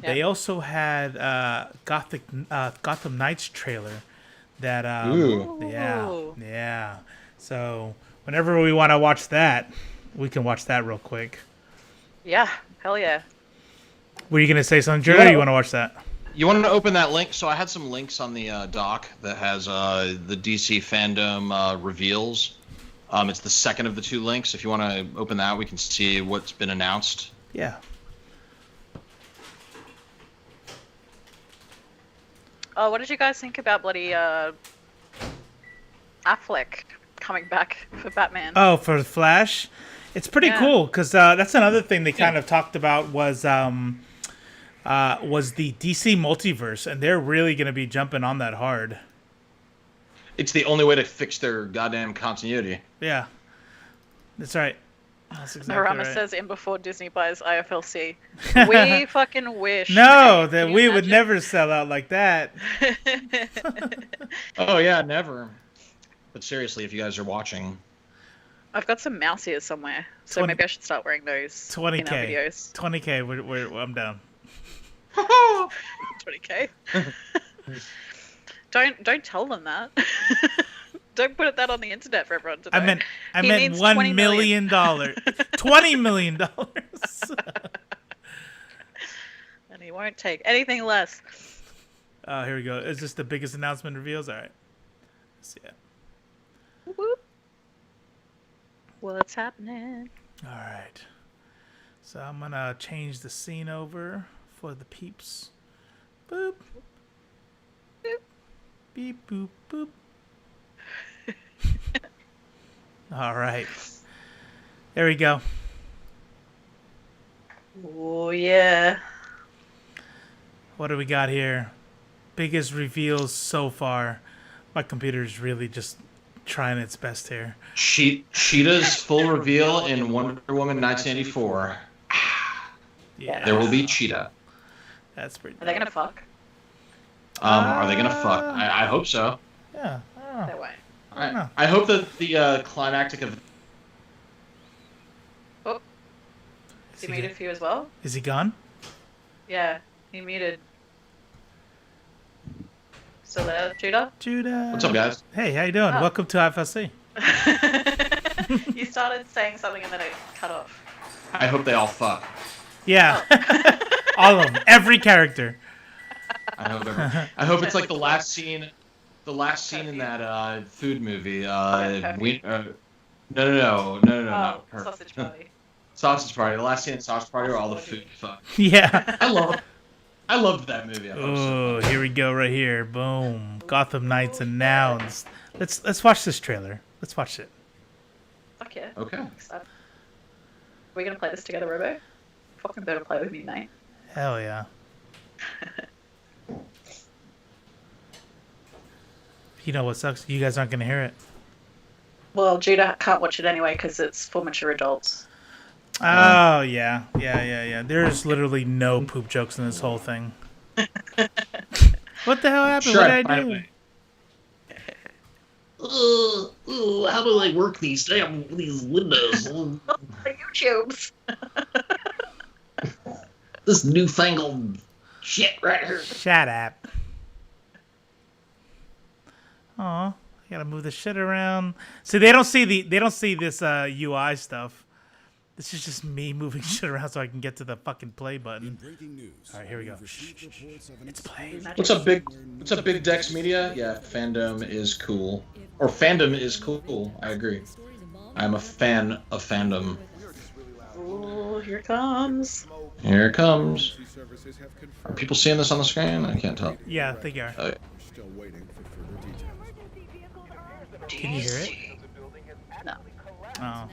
They also had Gotham Knights trailer that yeah. So whenever we want to watch that, we can watch that real quick. Yeah, hell yeah. Were you gonna say something, Jared? Or you want to watch that? You want to open that link? So I had some links on the doc that has the DC fandom reveals. It's the second of the two links. If you want to open that, we can see what's been announced. Yeah. Oh, what did you guys think about bloody Affleck coming back for Batman? Oh, for the Flash? It's pretty cool, because that's another thing they kind of talked about was the DC multiverse, and they're really going to be jumping on that hard. It's the only way to fix their goddamn continuity. Yeah. That's right. That's exactly Marama right. says in before Disney buys IFLC. We fucking wish. No, that we would never sell out like that. Oh, yeah, never. But seriously, if you guys are watching... I've got some mouse ears somewhere, so maybe I should start wearing those 20K. in our videos. 20K, I'm down. 20K? Don't tell them that. Don't put that on the internet for everyone to know. I meant $1 million. $20 million. And he won't take anything less. Here we go. Is this the biggest announcement reveals? All right. Let's see it. Whoop. What's happening? All right. So I'm going to change the scene over for the peeps. Boop. Boop. Beep, boop, boop. All right. There we go. Oh, yeah. What do we got here? Biggest reveals so far. My computer's really just trying its best here. Cheetah's full reveal in Wonder Woman 1984. Yeah. There will be Cheetah. That's pretty. Are they gonna fuck? Are they gonna fuck? I hope so. Yeah. I don't know. No way. I hope that the climactic of... Oh. Is he muted for you as well? Is he gone? Yeah, he muted. Still there, Judah? Judah. What's up, guys? Hey, how you doing? Oh. Welcome to FSC. You started saying something and then it cut off. I hope they all fuck. Yeah. All of them. Every character. I hope it's like the last scene in that food movie. No, not her. Sausage Party. Sausage Party. The last scene in Sausage Party where all the food fuck. Yeah. I loved that movie. Oh, here we go right here. Boom. Gotham Knights announced. Let's watch this trailer. Let's watch it. Fuck yeah. Okay. Are we gonna play this together, Robo? Fucking better play with me, mate. Hell yeah. You know what sucks? You guys aren't gonna hear it. Well, Judah can't watch it anyway because it's for mature adults. Oh, yeah. There's literally no poop jokes in this whole thing. What the hell happened? Sure, what did I do? How do I work these windows? The YouTubes. This newfangled shit right here. Shut up. Aw, I gotta move the shit around. See, they don't see this UI stuff. This is just me moving shit around so I can get to the fucking play button. All right, here we go. It's playing. What's up, Big Dex Media? Yeah, fandom is cool. Or fandom is cool. I agree. I'm a fan of fandom. Oh, here it comes. Here it comes. Are people seeing this on the screen? I can't tell. Yeah, I think you are. Oh, yeah. Can you hear it? No. Oh.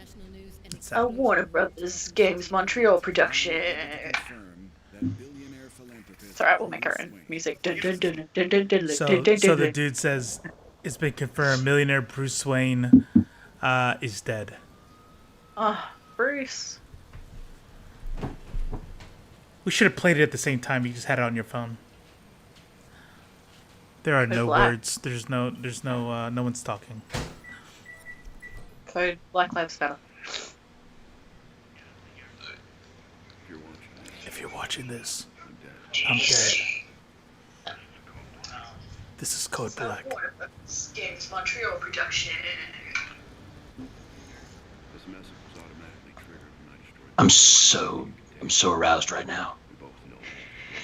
A Warner Brothers Games Montreal production. It's alright, we'll make our own music. So the dude says it's been confirmed millionaire Bruce Wayne is dead. Bruce. We should have played it at the same time. You just had it on your phone. There are no words. There's no one's talking. Code Black Lives Matter. If you're watching this, I'm dead. This is Code Black. Games Montreal production. I'm so aroused right now.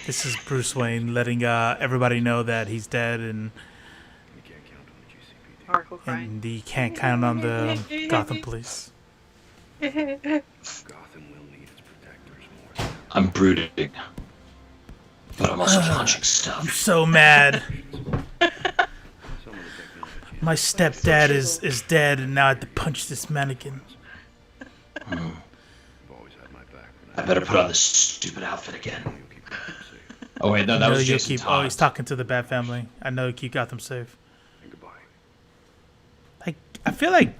This is Bruce Wayne letting everybody know that he's dead and he can't count on the Gotham police. I'm brooding, but I'm also launching stuff. I'm so mad. My stepdad is dead, and now I have to punch this mannequin. I better put on this stupid outfit again. Oh wait, no, that was Jason Todd. Oh, he's talking to the Bat family. I know you keep Gotham safe. Like, I feel like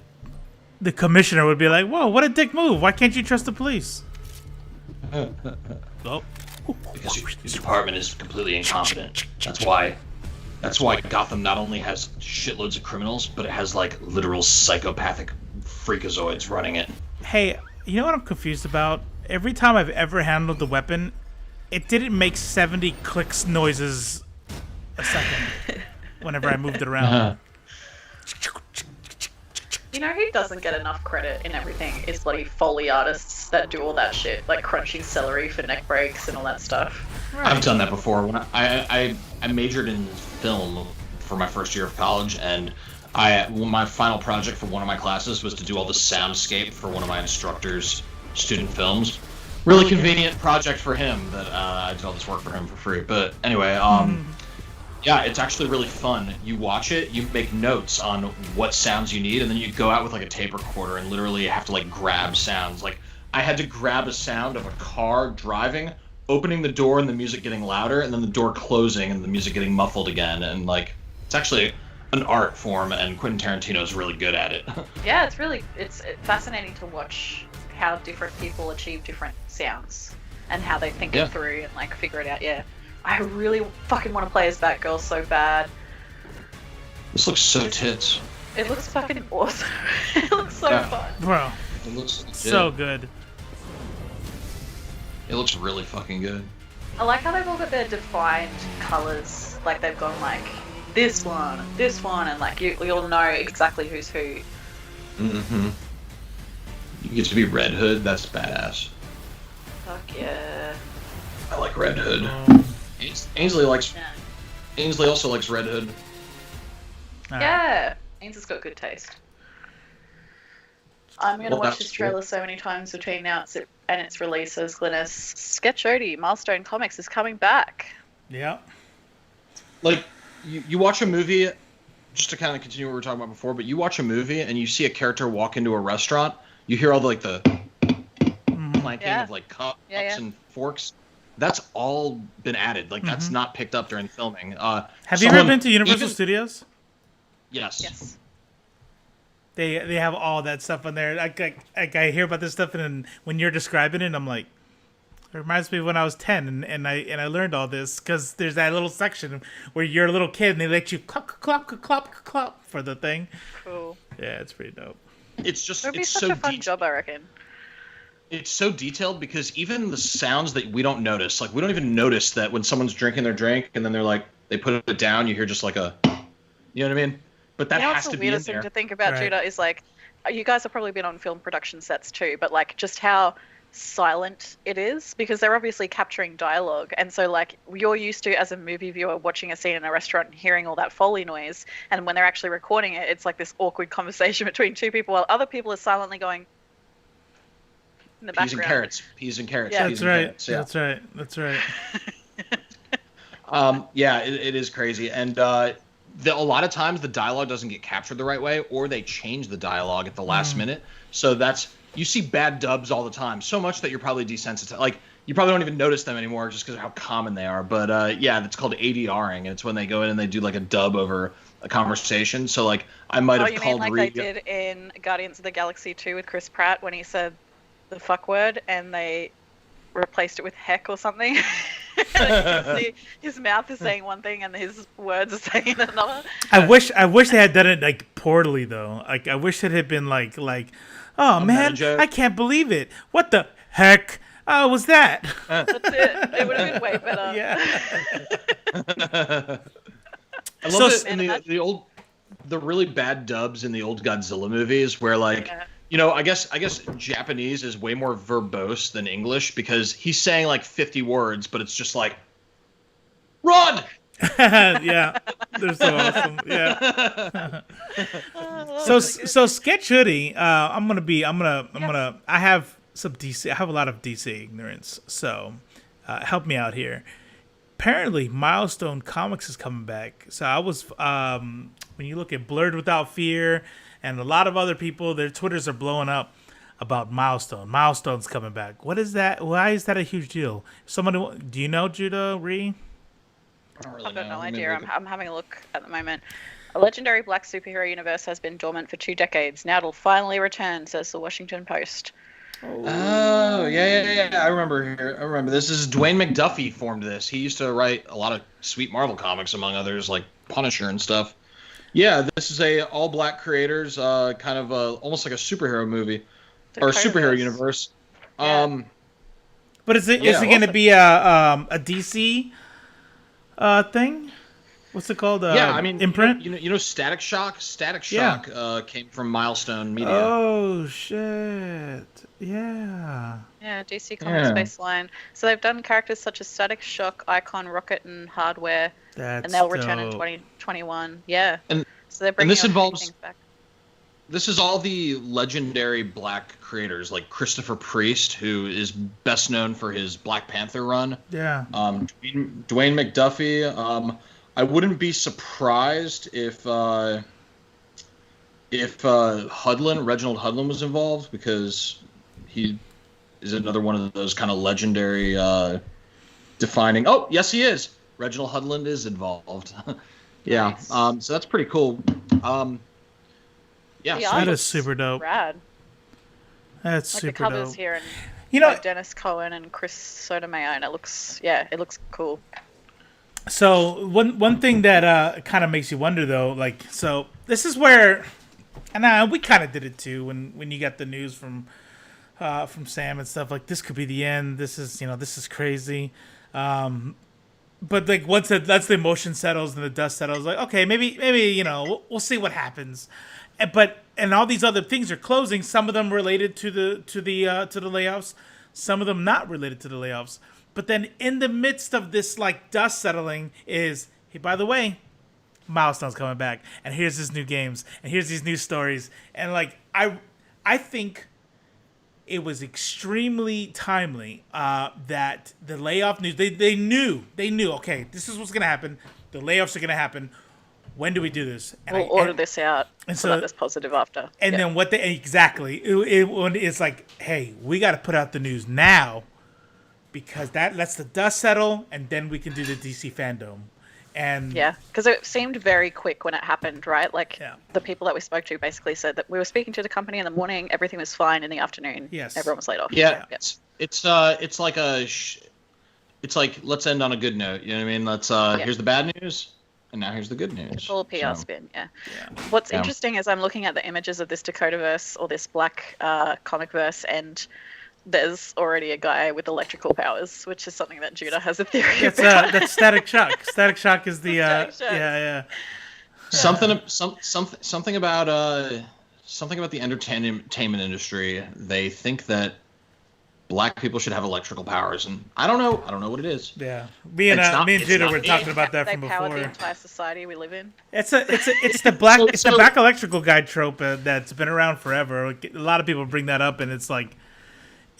the commissioner would be like, "Whoa, what a dick move! Why can't you trust the police?" Oh. Because your department is completely incompetent. That's why Gotham not only has shitloads of criminals, but it has like literal psychopathic freakazoids running it. Hey, you know what I'm confused about? Every time I've ever handled the weapon, it didn't make 70 clicks noises a second whenever I moved it around. You know who doesn't get enough credit in everything is bloody Foley artists that do all that shit, like crunching celery for neck breaks and all that stuff. Right. I've done that before. When I majored in film for my first year of college, and my final project for one of my classes was to do all the soundscape for one of my instructor's student films. Really convenient project for him that I did all this work for him for free. But anyway, yeah, it's actually really fun. You watch it, you make notes on what sounds you need, and then you go out with like a tape recorder and literally have to like grab sounds. Like I had to grab a sound of a car driving, opening the door and the music getting louder, and then the door closing and the music getting muffled again. And like, it's actually an art form, and Quentin Tarantino is really good at it. Yeah, it's fascinating to watch how different people achieve different sounds and how they think it through and like figure it out. Yeah. I really fucking want to play as Batgirl so bad. This looks so tits. It looks fucking awesome. It looks so fun. Bro, it looks so good. It looks really fucking good. I like how they've all got their defined colours. Like they've gone like this one, and like you'll know exactly who's who. Mm-hmm. You get to be Red Hood. That's badass. Fuck yeah. I like Red Hood. Ainsley also likes Red Hood. Yeah, Ainsley's got good taste. I'm gonna watch this trailer so many times between now and its release. As Glynis, Sketch Odie, Milestone Comics is coming back. Yeah. Like you watch a movie, just to kind of continue what we were talking about before, but you watch a movie and you see a character walk into a restaurant, you hear all the clanking of like cups and forks. That's all been added. Like that's not picked up during filming. Have you ever been to Universal Studios? Yes. They have all that stuff on there. I hear about this stuff, and when you're describing it, I'm like, it reminds me of when I was 10 and I learned all this because there's that little section where you're a little kid and they let you clop for the thing. Cool. Yeah, it's pretty dope. It's just it'd be such a fun job, I reckon. It's so detailed because even the sounds that we don't notice, like we don't even notice that when someone's drinking their drink and then they're like, they put it down, you hear just like a, you know what I mean? But that has to be in there. The weirdest thing to think about, Judah, is like, you guys have probably been on film production sets too, but like just how silent it is because they're obviously capturing dialogue. And so like you're used to, as a movie viewer, watching a scene in a restaurant and hearing all that Foley noise. And when they're actually recording it, it's like this awkward conversation between two people while other people are silently going, in the peas background. Peas and carrots. Yeah. That's right. Yeah, it is crazy. And a lot of times the dialogue doesn't get captured the right way, or they change the dialogue at the last minute. So you see bad dubs all the time, so much that you're probably desensitized. Like, you probably don't even notice them anymore just because of how common they are. But yeah, it's called ADRing, and it's when they go in and they do like a dub over a conversation. So like, I might have called. Oh, you mean like they did in Guardians of the Galaxy 2 with Chris Pratt when he said the fuck word and they replaced it with heck or something? See, his mouth is saying one thing and his words are saying another. I wish they had done it like poorly though. Like I wish it had been like, oh man, I can't believe it. What the heck? Oh, was that? That's it. It would have been way better. Yeah. I love it in the really bad dubs in the old Godzilla movies where like. Yeah. You know, I guess Japanese is way more verbose than English because he's saying like 50 words, but it's just like, run! Yeah, they're so awesome. Yeah. So Sketch Hoodie, I have some DC. I have a lot of DC ignorance, so help me out here. Apparently, Milestone Comics is coming back. So I was when you look at Blurred Without Fear. And a lot of other people, their Twitters are blowing up about Milestone. Milestone's coming back. What is that? Why is that a huge deal? Do you know, Judah, Ree? I've got no idea. I'm having a look at the moment. A legendary black superhero universe has been dormant for 2 decades. Now it'll finally return, says the Washington Post. Oh, yeah. I remember. This is Dwayne McDuffie formed this. He used to write a lot of sweet Marvel comics, among others, like Punisher and stuff. Yeah, this is a all-black creators, kind of almost like a superhero movie or a superhero universe. Yeah. But is it going to be a DC thing? What's it called? Yeah, I mean, imprint. You know, Static Shock. Static Shock came from Milestone Media. Oh shit! Yeah. Yeah, DC Comics baseline. So they've done characters such as Static Shock, Icon, Rocket, and Hardware. And they'll return in 2021. Yeah. So they're bringing things back. This is all the legendary black creators, like Christopher Priest, who is best known for his Black Panther run. Yeah. Dwayne McDuffie. I wouldn't be surprised if Reginald Hudlin was involved, because he is another one of those kind of legendary defining. Oh, yes, he is. Reginald Hudlin is involved. Yeah. Nice. So that's pretty cool. Yeah. That is super dope. Rad. That's super dope. The covers here, and Dennis Cohen and Chris Sotomayor, and it looks cool. So one thing that kind of makes you wonder though, like, so this is where, and we kind of did it too when you got the news from Sam and stuff, like, this could be the end. This is crazy. But like once that's the emotion settles and the dust settles, like, okay, maybe we'll see what happens. And all these other things are closing. Some of them related to the layoffs, some of them not related to the layoffs. But then in the midst of this like dust settling is, hey, by the way, Milestone's coming back, and here's these new games, and here's these new stories, and like I think it was extremely timely that the layoff news. They knew okay, this is what's gonna happen. The layoffs are gonna happen. When do we do this? And we'll order this out and so that there's positive after. And then what it's like, hey, we got to put out the news now, because that lets the dust settle, and then we can do the DC fandom. And yeah, because it seemed very quick when it happened, right? Like, the people that we spoke to basically said that we were speaking to the company in the morning, everything was fine. In the afternoon, everyone was laid off. Yeah, it's like it's like, let's end on a good note. You know what I mean? Let's here's the bad news, and now here's the good news. It's all a PR spin. Yeah. What's interesting is I'm looking at the images of this Dakotaverse, or this black comic verse, and there's already a guy with electrical powers, which is something that Judah has a theory about. That's Static Shock. Static Shock is the something about the entertainment industry. They think that black people should have electrical powers, and I don't know what it is. Yeah, me and Judah were talking about that from before. They power the entire society we live in. It's the black electrical guy trope that's been around forever. A lot of people bring that up, and it's like,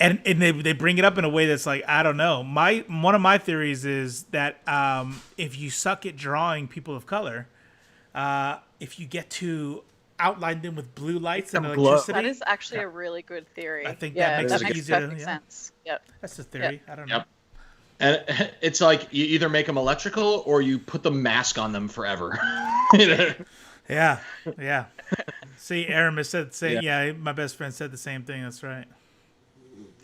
and they bring it up in a way that's like, I don't know. One of my theories is that if you suck at drawing people of color, if you get to outline them with blue lights and electricity. That is actually a really good theory. I think that makes it easier. Perfect sense. Yep. That's the theory. I don't know. And it's like you either make them electrical or you put the mask on them forever. Yeah. See, Aramis said, my best friend said the same thing. That's right.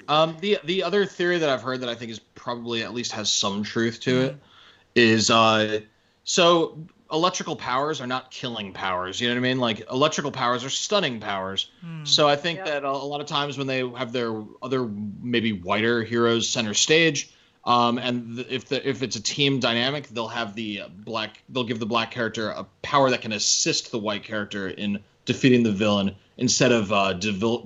The other theory that I've heard that I think is probably at least has some truth to it is so electrical powers are not killing powers. You know what I mean? Like electrical powers are stunning powers. So I think that a lot of times when they have their other maybe whiter heroes center stage, and if it's a team dynamic, they'll give the black character a power that can assist the white character in defeating the villain instead of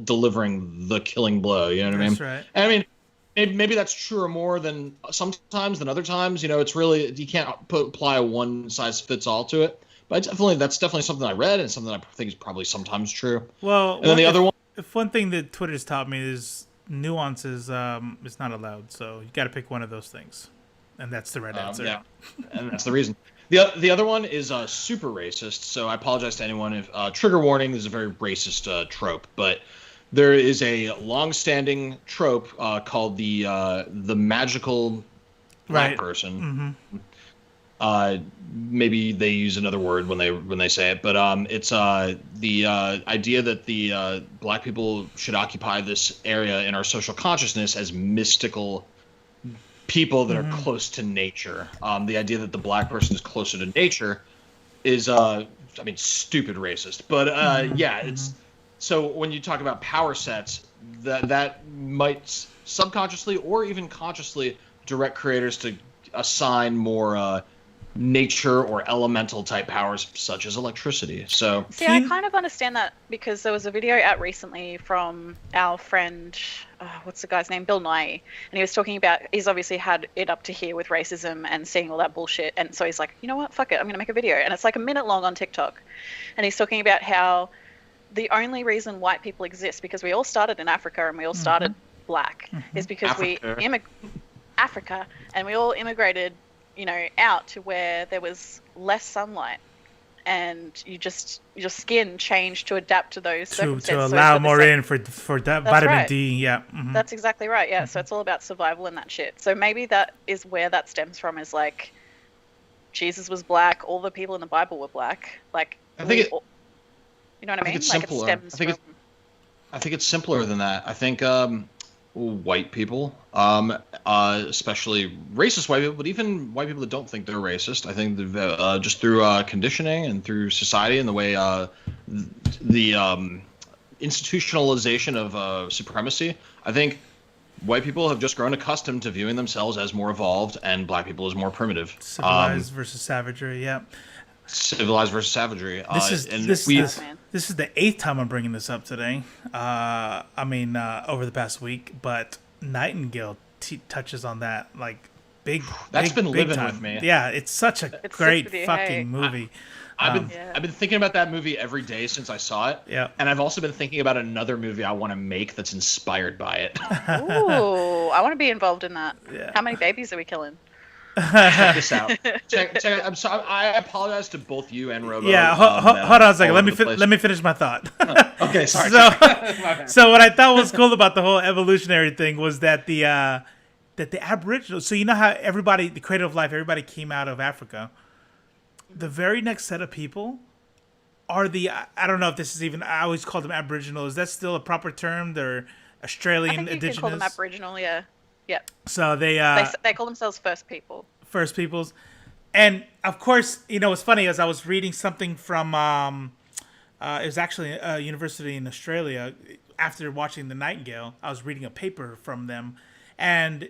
delivering the killing blow. You know what I mean? That's right. And I mean, maybe that's truer more than sometimes than other times. You know, it's really, you can't apply a one size fits all to it. But that's definitely something I read and something I think is probably sometimes true. Well, and then the other one. If one thing that Twitter's taught me is nuances is not allowed. So you got to pick one of those things, and that's the right answer. Yeah, and that's the reason. The other one is super racist. So I apologize to anyone if trigger warning. This is a very racist trope, but there is a long-standing trope called the magical black person. Maybe they use another word when they say it, but it's the idea that the black people should occupy this area in our social consciousness as mystical people that are close to nature. The idea that the black person is closer to nature is, stupid racist. But it's. So when you talk about power sets, that might subconsciously or even consciously direct creators to assign more nature or elemental type powers, such as electricity. So see, I kind of understand that because there was a video out recently from our friend, what's the guy's name, Bill Nye, and he was talking about, he's obviously had it up to here with racism and seeing all that bullshit, and so he's like, you know what, fuck it, I'm gonna make a video, and it's like a minute long on TikTok, and he's talking about how the only reason white people exist, because we all started in Africa and we all started black, is because Africa, and we all immigrated, out to where there was less sunlight, and your skin changed to adapt to those circumstances. To allow more in for that vitamin D. Yeah, that's exactly right. Yeah, so it's all about survival and that shit. So maybe that is where that stems from. Is like Jesus was black, all the people in the Bible were black. Like I think you know what I mean? It's simpler. I think it's simpler than that. I think white people, especially racist white people, but even white people that don't think they're racist, I think just through conditioning and through society and the way the institutionalization of supremacy, I think white people have just grown accustomed to viewing themselves as more evolved and black people as more primitive. Civilized versus savagery, yeah. Civilized versus savagery. This is the 8th time I'm bringing this up today. Over the past week, but Nightingale touches on that like big. That's been living time. with me. Yeah, it's such a great fucking movie. I've been thinking about that movie every day since I saw it. Yeah, and I've also been thinking about another movie I want to make that's inspired by it. Ooh, I want to be involved in that. Yeah. How many babies are we killing? Check this out. I'm sorry. I apologize to both you and Robo. Yeah, hold on a second. Let me finish my thought. Okay, sorry. So what I thought was cool about the whole evolutionary thing was that the Aboriginals. So you know how the creator of life, everybody came out of Africa. The very next set of people are I don't know if this is even. I always call them Aboriginal. Is that still a proper term? They're Australian indigenous. I think you can call them Aboriginal. Yeah. Yep. So they call themselves First Peoples, and of course, what's funny is I was reading something from it was actually a university in Australia. After watching The Nightingale, I was reading a paper from them, and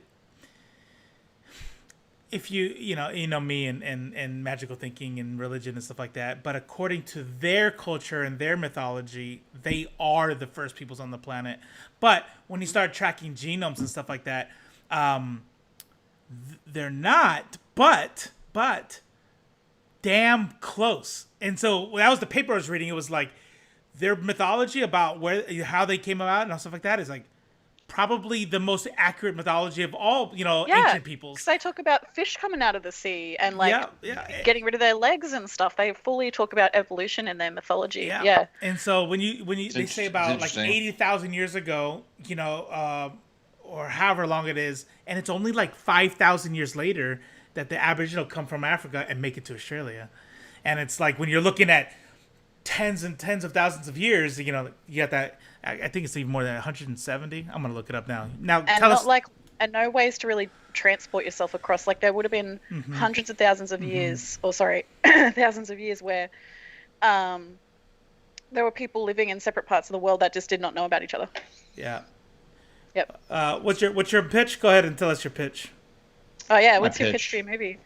if you know me and magical thinking and religion and stuff like that, but according to their culture and their mythology, they are the first peoples on the planet. But when you start tracking genomes and stuff like that, they're not, but damn close. And so that was the paper I was reading. It was like their mythology about how they came about and stuff like that is like probably the most accurate mythology of all, ancient peoples. Because they talk about fish coming out of the sea and getting rid of their legs and stuff. They fully talk about evolution in their mythology. Yeah. And so when they say about like 80,000 years ago, or however long it is, and it's only like 5,000 years later that the Aboriginal come from Africa and make it to Australia. And it's like when you're looking at tens and tens of thousands of years. You know, you got that. I think it's even more than 170. I'm gonna look it up now. Now, and tell not us. like, and no ways to really transport yourself across. Like there would have been hundreds of thousands of years, or sorry, thousands of years where, there were people living in separate parts of the world that just did not know about each other. Yeah. Yep. What's your pitch? Go ahead and tell us your pitch. Oh yeah, what's your pitch for your movie?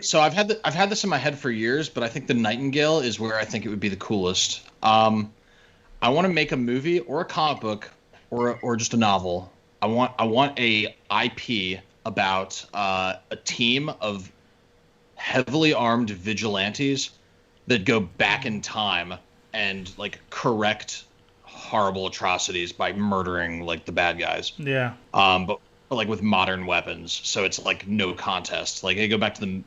So I've had this in my head for years, but I think the Nightingale is where I think it would be the coolest. I want to make a movie or a comic book or just a novel. I want a IP about a team of heavily armed vigilantes that go back in time and like correct horrible atrocities by murdering like the bad guys. Yeah. But like with modern weapons, so it's like no contest. Like they go back to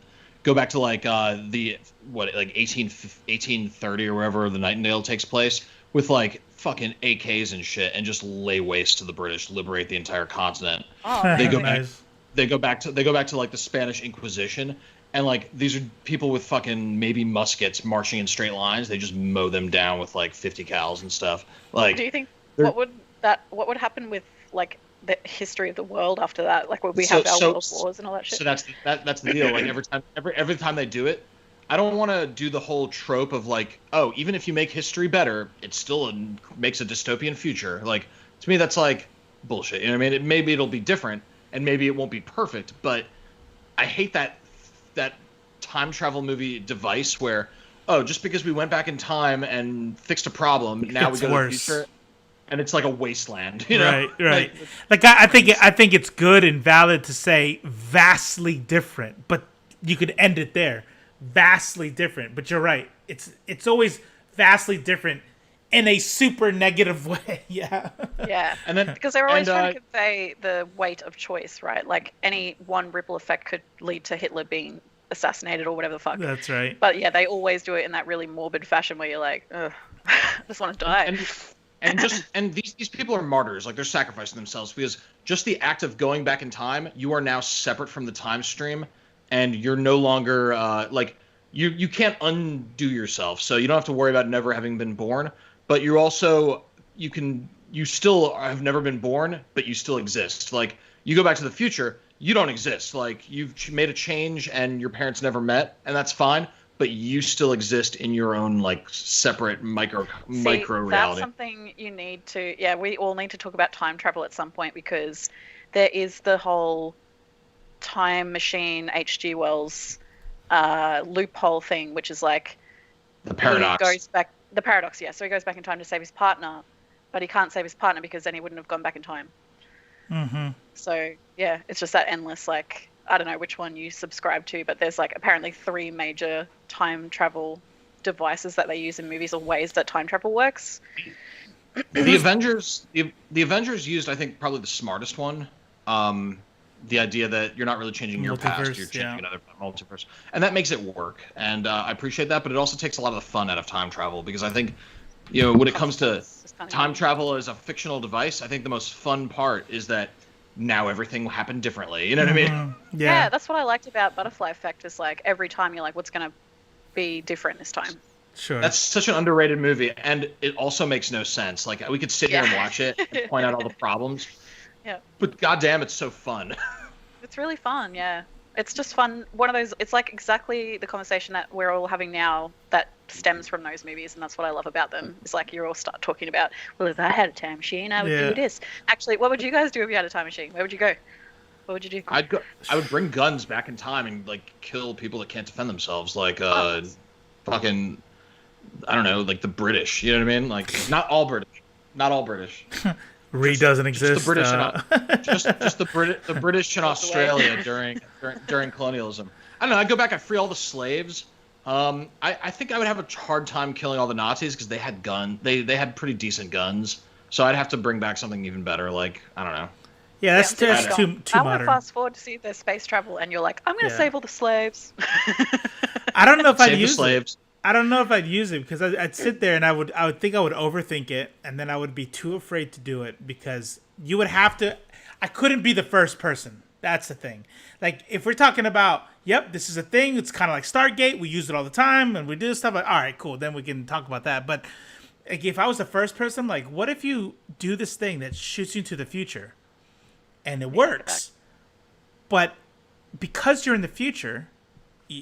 like the 1830 or wherever the Nightingale takes place with like fucking AKs and shit and just lay waste to the British, liberate the entire continent. Oh, they go nice. They go back to like the Spanish Inquisition, and like these are people with fucking maybe muskets marching in straight lines. They just mow them down with like 50 cals and stuff. Like, do you think what would happen with like the history of the world after that? Like, would we have our world wars and all that shit? So that's the deal. Like every time they do it, I don't want to do the whole trope of like, oh, even if you make history better, it still makes a dystopian future. Like, to me, that's like bullshit. You know what I mean? Maybe it'll be different, and maybe it won't be perfect, but I hate that time travel movie device where, oh, just because we went back in time and fixed a problem, now we go to the future, and it's like a wasteland. You know? Right. Like I think it's good and valid to say vastly different, but you could end it there. Vastly different, but you're right. It's always vastly different in a super negative way. Yeah. Yeah. And then because they're always trying to convey the weight of choice, right? Like any one ripple effect could lead to Hitler being assassinated or whatever the fuck. That's right. But yeah, they always do it in that really morbid fashion where you're like, ugh, I just want to die. And these people are martyrs. Like they're sacrificing themselves because just the act of going back in time, you are now separate from the time stream. And you're no longer like you can't undo yourself, so you don't have to worry about never having been born. But you're also you still have never been born, but you still exist. Like you go back to the future, you don't exist. Like you've made a change, and your parents never met, and that's fine. But you still exist in your own like separate micro reality. That's something you need to. Yeah, we all need to talk about time travel at some point because there is the whole time machine H.G. Wells loophole thing, which is like the paradox. The paradox, yeah. So he goes back in time to save his partner, but he can't save his partner because then he wouldn't have gone back in time. Mm-hmm. So yeah, it's just that endless, like, I don't know which one you subscribe to, but there's like apparently 3 major time travel devices that they use in movies or ways that time travel works. The Avengers used, I think, probably the smartest one. The idea that you're not really changing your past, you're changing another multiverse. And that makes it work. And I appreciate that, but it also takes a lot of the fun out of time travel because I think, you know, when it comes to time travel as a fictional device, I think the most fun part is that now everything will happen differently. You know what I mean? Yeah, that's what I liked about Butterfly Effect is like every time you're like, what's going to be different this time? Sure. That's such an underrated movie, and it also makes no sense. Like we could sit here and watch it and point out all the problems. Yeah. But goddamn, it's so fun. It's really fun, yeah. It's just fun. One of those. It's like exactly the conversation that we're all having now that stems from those movies, and that's what I love about them. It's like you all start talking about, well, if I had a time machine, I would do this. Actually, what would you guys do if you had a time machine? Where would you go? What would you do? I would bring guns back in time and like kill people that can't defend themselves, like fucking, I don't know, like the British. You know what I mean? Like not all British. Doesn't exist. The British, just the British in Australia during colonialism. I don't know. I'd go back. I'd free all the slaves. I think I would have a hard time killing all the Nazis because they had guns. They had pretty decent guns. So I'd have to bring back something even better. Like I don't know. Yeah, that's too modern. I want to fast forward to see their space travel, and you're like, I'm going to save all the slaves. I don't know if I'd use slaves. I don't know if I'd use it because I'd sit there and I would think I would overthink it, and then I would be too afraid to do it because you would have to. I couldn't be the first person. That's the thing. Like, if we're talking about, yep, this is a thing. It's kind of like Stargate. We use it all the time, and we do stuff. Like, all right, cool. Then we can talk about that. But like, if I was the first person, I'm like, what if you do this thing that shoots you into the future, and it works, but because you're in the future,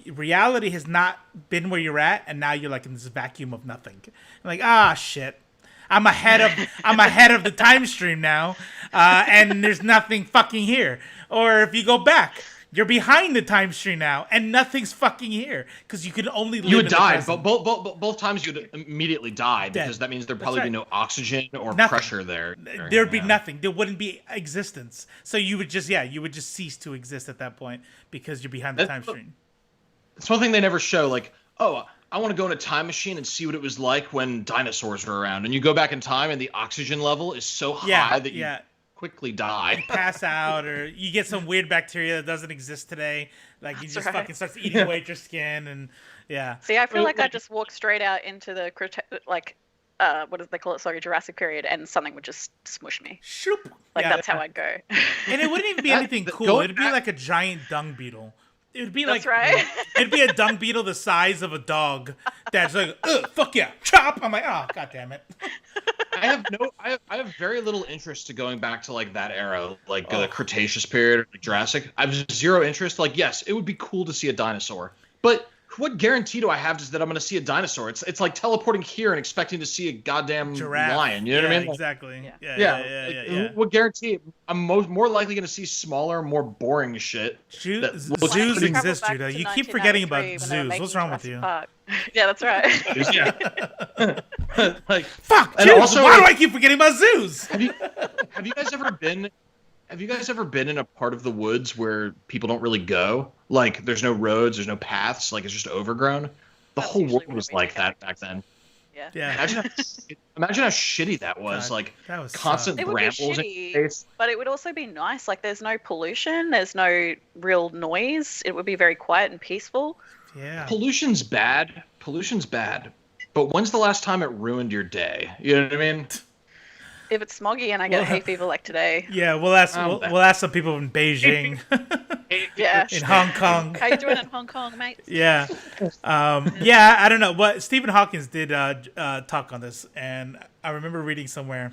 reality has not been where you're at, and now you're like in this vacuum of nothing. I'm like, shit. I'm ahead of the time stream now, and there's nothing fucking here. Or if you go back, you're behind the time stream now, and nothing's fucking here because you can only live. You would die, but both times you'd immediately die because that means there'd probably be no oxygen or pressure there. There'd be nothing. There wouldn't be existence. So you would just cease to exist at that point because you're behind the time stream. It's one thing they never show, like, oh, I want to go in a time machine and see what it was like when dinosaurs were around. And you go back in time and the oxygen level is so high that you quickly die. You pass out, or you get some weird bacteria that doesn't exist today. Like, you just fucking starts eating away at your skin, and See, I feel like I just walked straight out into the, what do they call it? Sorry, Jurassic period, and something would just smush me. Shoop. That's how I'd go. And it wouldn't even be anything cool. It'd be like a giant dung beetle. It would be That's right. It'd be a dung beetle the size of a dog that's like, fuck yeah, chop. I'm like, oh, god damn it. I have very little interest to going back to like that era, like the Cretaceous period or like Jurassic. I have zero interest. Like, yes, it would be cool to see a dinosaur, but what guarantee do I have is that I'm going to see a dinosaur? It's like teleporting here and expecting to see a goddamn lion. You know what I mean? Exactly. Yeah. What guarantee? I'm more likely going to see smaller, more boring shit. Zoos exist, Judah. You keep forgetting about zoos. What's wrong with you? Yeah, that's right. Like, fuck. And also, why do I keep forgetting about zoos? Have you guys ever been? Have you guys ever been in a part of the woods where people don't really go? Like, there's no roads, there's no paths, like it's just overgrown. That's whole world was like that back then. Yeah. Imagine how shitty that was. God, like that was constant brambles in your face. But it would also be nice. Like, there's no pollution, there's no real noise. It would be very quiet and peaceful. Yeah. Pollution's bad. But when's the last time it ruined your day? You know what I mean? If it's smoggy and I get hay fever like today. Yeah, we'll ask some people in Beijing. In Hong Kong. How you doing in Hong Kong, mate? Yeah. I don't know. But Stephen Hawking did talk on this, and I remember reading somewhere.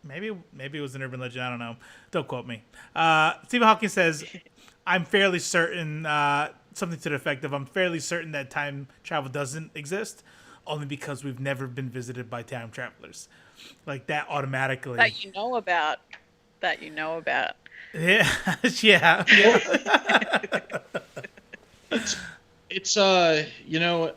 Maybe it was an urban legend. I don't know. Don't quote me. Stephen Hawking says, I'm fairly certain, something to the effect of, I'm fairly certain that time travel doesn't exist, only because we've never been visited by time travelers. Like, that automatically. That you know about. Yeah. It's you know,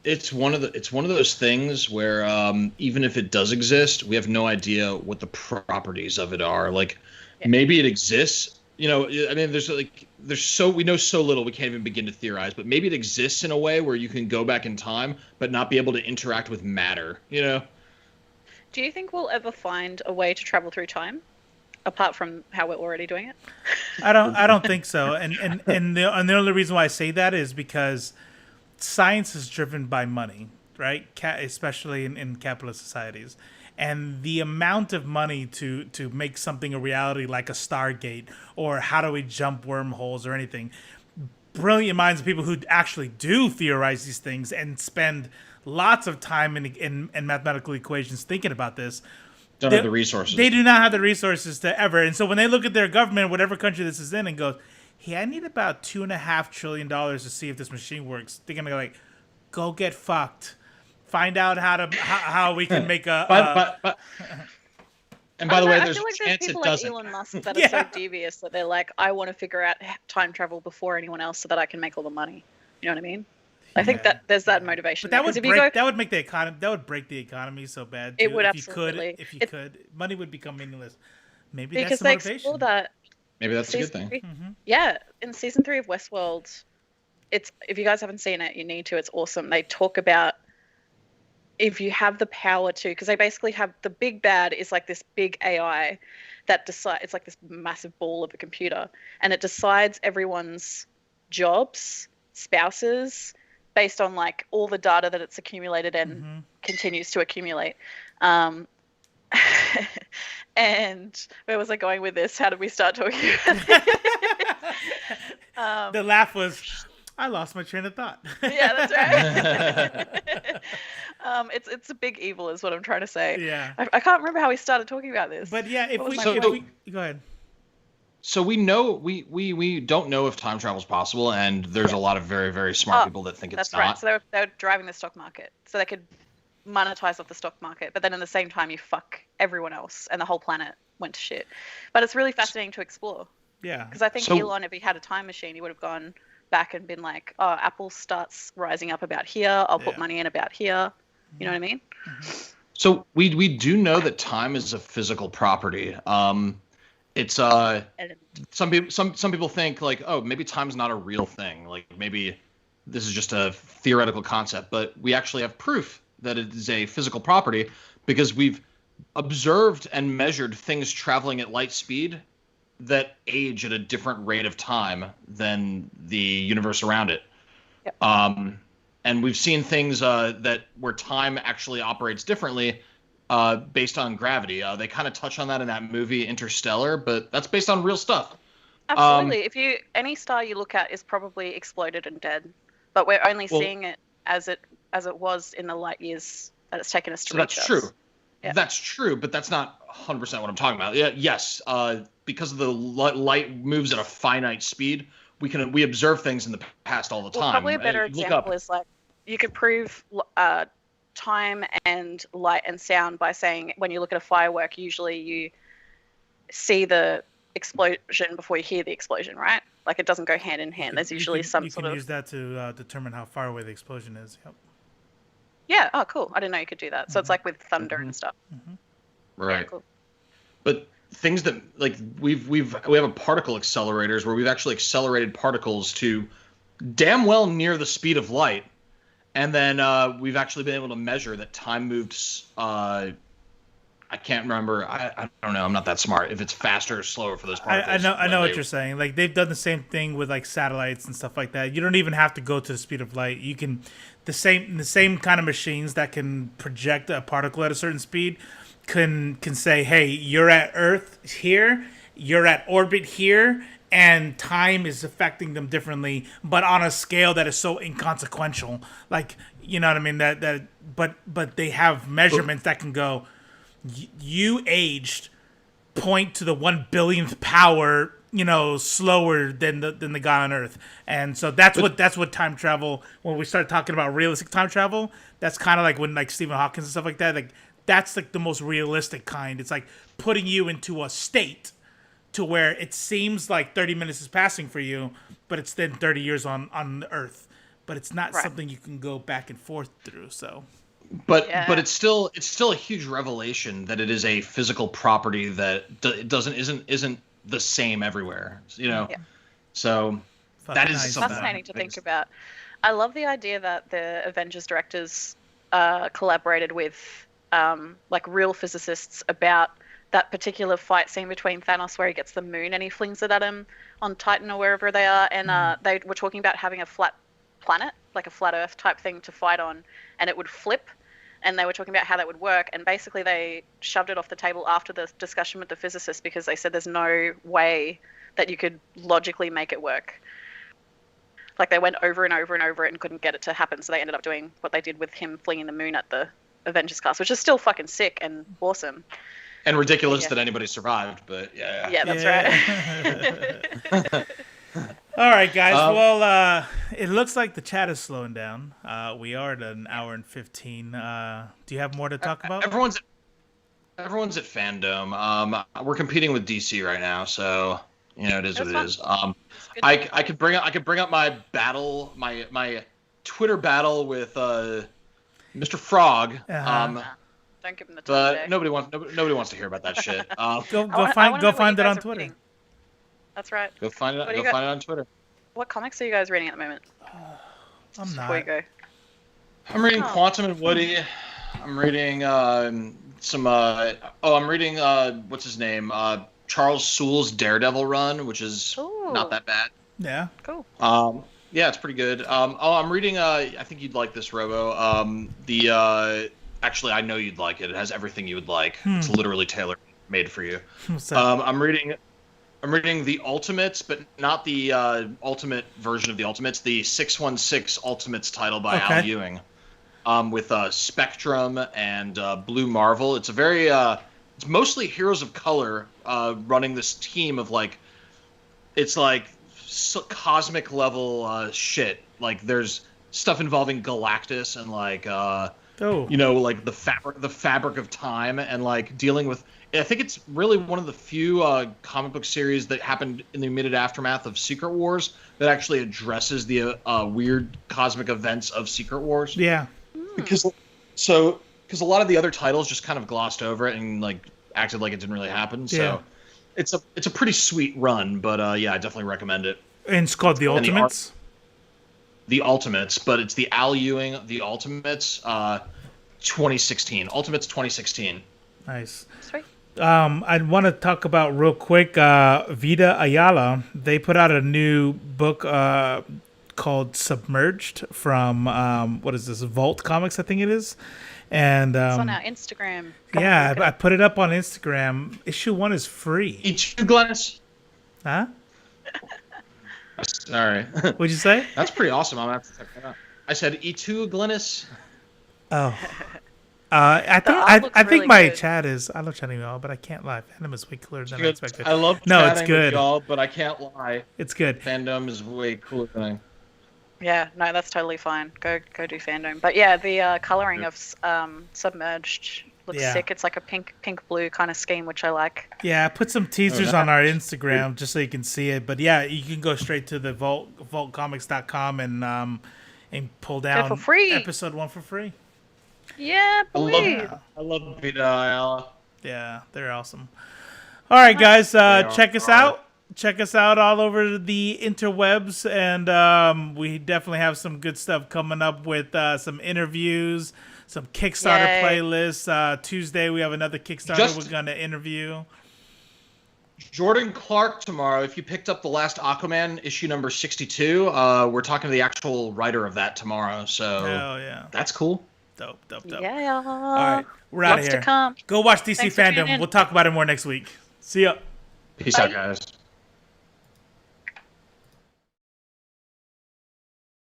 it's one of those things where even if it does exist, we have no idea what the properties of it are. Like, maybe it exists. You know, I mean, we know so little we can't even begin to theorize. But maybe it exists in a way where you can go back in time, but not be able to interact with matter. You know. Do you think we'll ever find a way to travel through time, apart from how we're already doing it? I don't think so. And the only reason why I say that is because science is driven by money, right? Especially in capitalist societies. And the amount of money to make something a reality, like a Stargate, or how do we jump wormholes or anything, brilliant minds of people who actually do theorize these things and spend lots of time in mathematical equations thinking about this, don't have the resources. They do not have the resources to ever. And so when they look at their government, whatever country this is in, and go, hey, I need about $2.5 trillion to see if this machine works, they're gonna go like, go get fucked. Find out how we can make a. And by the way, I feel like there's people like Elon Musk that are so devious that they're like, I want to figure out time travel before anyone else so that I can make all the money. You know what I mean? I think that there's that motivation. But that would make the economy. That would break the economy so bad. Too, it would absolutely. If you could, money would become meaningless. Maybe because that's the motivation. Explore that. Maybe that's a good thing. Mm-hmm. Yeah, in season 3 of Westworld, if you guys haven't seen it, you need to. It's awesome. They talk about if you have the power to, because they basically have the big bad is like this big AI that decides. It's like this massive ball of a computer, and it decides everyone's jobs, spouses, based on like all the data that it's accumulated and continues to accumulate. And where was I going with this? How did we start talking about this? The laugh was, I lost my train of thought. Yeah, that's right. It's a big evil, is what I'm trying to say. Yeah. I can't remember how we started talking about this. But yeah, if we go ahead. So we know we don't know if time travel is possible, and there's a lot of very, very smart people that think it's not. That's right. So they were driving the stock market, so they could monetize off the stock market, but then at the same time you fuck everyone else, and the whole planet went to shit. But it's really fascinating to explore. Yeah. Because I think Elon, if he had a time machine, he would have gone back and been like, oh, Apple starts rising up about here, I'll put money in about here. You know what I mean? Mm-hmm. So we do know that time is a physical property. It's some people think like, oh, maybe time's not a real thing. Like maybe this is just a theoretical concept, but we actually have proof that it is a physical property because we've observed and measured things traveling at light speed that age at a different rate of time than the universe around it. Yep. And we've seen things that where time actually operates differently based on gravity. They kind of touch on that in that movie Interstellar, but that's based on real stuff. Absolutely. Any star you look at is probably exploded and dead, but we're only seeing it as it was in the light years that it's taken us to reach us. That's true. Yeah. That's true, but that's not 100% what I'm talking about. Yeah, yes, because the light moves at a finite speed, we observe things in the past all the time. Probably a better example is like you could prove time and light and sound by saying when you look at a firework, usually you see the explosion before you hear the explosion, right? Like it doesn't go hand in hand. There's usually some sort of... You can use that to determine how far away the explosion is. Yep. Yeah. Oh, cool. I didn't know you could do that. So it's like with thunder and stuff. Mm-hmm. Right. Yeah, cool. But things that like we have a particle accelerators where we've actually accelerated particles to damn well near the speed of light, and then we've actually been able to measure that time moved. I can't remember. I don't know. I'm not that smart. If it's faster or slower for those particles. I know what you're saying. Like they've done the same thing with like satellites and stuff like that. You don't even have to go to the speed of light. You can the same kind of machines that can project a particle at a certain speed can say, hey, you're at Earth here, you're at orbit here, and time is affecting them differently, but on a scale that is so inconsequential. Like, you know what I mean? But they have measurements that can go, you aged point to the 1/billionth power, slower than the guy on Earth. And so that's what time travel, when we start talking about realistic time travel, that's kind of like when like Stephen Hawking and stuff like that, like that's like the most realistic kind. It's like putting you into a state to where it seems like 30 minutes is passing for you, but it's then 30 years on the Earth. But it's not something you can go back and forth through. So, but it's still a huge revelation that it is a physical property that isn't the same everywhere. Yeah. So that is fascinating to think about. I love the idea that the Avengers directors collaborated with like real physicists about that particular fight scene between Thanos where he gets the moon and he flings it at him on Titan or wherever they are, and they were talking about having a flat planet, like a flat Earth type thing to fight on, and it would flip, and they were talking about how that would work, and basically they shoved it off the table after the discussion with the physicists because they said there's no way that you could logically make it work. Like they went over and over and over it and couldn't get it to happen, so they ended up doing what they did with him flinging the moon at the Avengers cast, which is still fucking sick and awesome. And ridiculous that anybody survived, but yeah. Yeah, that's right. All right, guys. Well, it looks like the chat is slowing down. We are at an hour and 15. Do you have more to talk about? Everyone's at Fandom. We're competing with DC right now, so it is what it is. I could bring up my battle, my Twitter battle with Mr. Frog. Don't give him the time but today. nobody wants to hear about that shit. Go find it on Twitter. Reading. That's right. Go find it on Twitter. What comics are you guys reading at the moment? I'm not. Before you go. I'm reading Quantum and Woody. I'm reading some. I'm reading what's his name? Charles Soule's Daredevil run, which is not that bad. Yeah. Cool. Yeah, it's pretty good. I'm reading. I think you'd like this, Robo. Actually, I know you'd like it. It has everything you would like. It's literally tailored. made for you. What's that? I'm reading the Ultimates, but not the Ultimate version of the Ultimates. The 616 Ultimates title by Al Ewing, with Spectrum and Blue Marvel. It's a very it's mostly Heroes of Color running this team of it's cosmic level shit. Like there's stuff involving Galactus and the fabric of time and dealing with. I think it's really one of the few comic book series that happened in the immediate aftermath of Secret Wars that actually addresses the weird cosmic events of Secret Wars. Yeah. Because a lot of the other titles just kind of glossed over it and acted like it didn't really happen. So it's a pretty sweet run, but I definitely recommend it. And it's called The Ultimates? The Ultimates, but it's the Al Ewing, The Ultimates 2016. Ultimates 2016. Nice. Sweet. I want to talk about real quick Vida Ayala. They put out a new book called Submerged from what is this, Vault Comics, I think it is. And it's on our Instagram. Yeah, I put it up on Instagram. Issue 1 is free. E2 Glennis. Huh? Sorry. What'd you say? That's pretty awesome. I'm gonna have to check that out. I said E2 Glennis. Oh. I think my chat is. I love chatting with y'all, but I can't lie. Fandom is way cooler than I expected. I love chatting with y'all, but I can't lie. It's good. Fandom is way cooler than I. Yeah, no, that's totally fine. Go do Fandom. But yeah, the coloring of Submerged looks sick. It's like a pink blue kind of scheme, which I like. Yeah, I put some teasers on our Instagram just so you can see it. But yeah, you can go straight to the vaultcomics.com and pull down for free. episode 1 for free. Yeah, please. I love Vida Ayala. Yeah, they're awesome. All right, guys, check us out. Check us out all over the interwebs, and we definitely have some good stuff coming up with some interviews, some Kickstarter playlists. Tuesday we have another Kickstarter we're going to interview. Jordan Clark tomorrow. If you picked up the last Aquaman issue number 62, we're talking to the actual writer of that tomorrow. So that's cool. Dope. Yeah. All right, we're out of here. To come. Go watch DC Fandom. We'll talk about it more next week. See ya. Peace out, guys.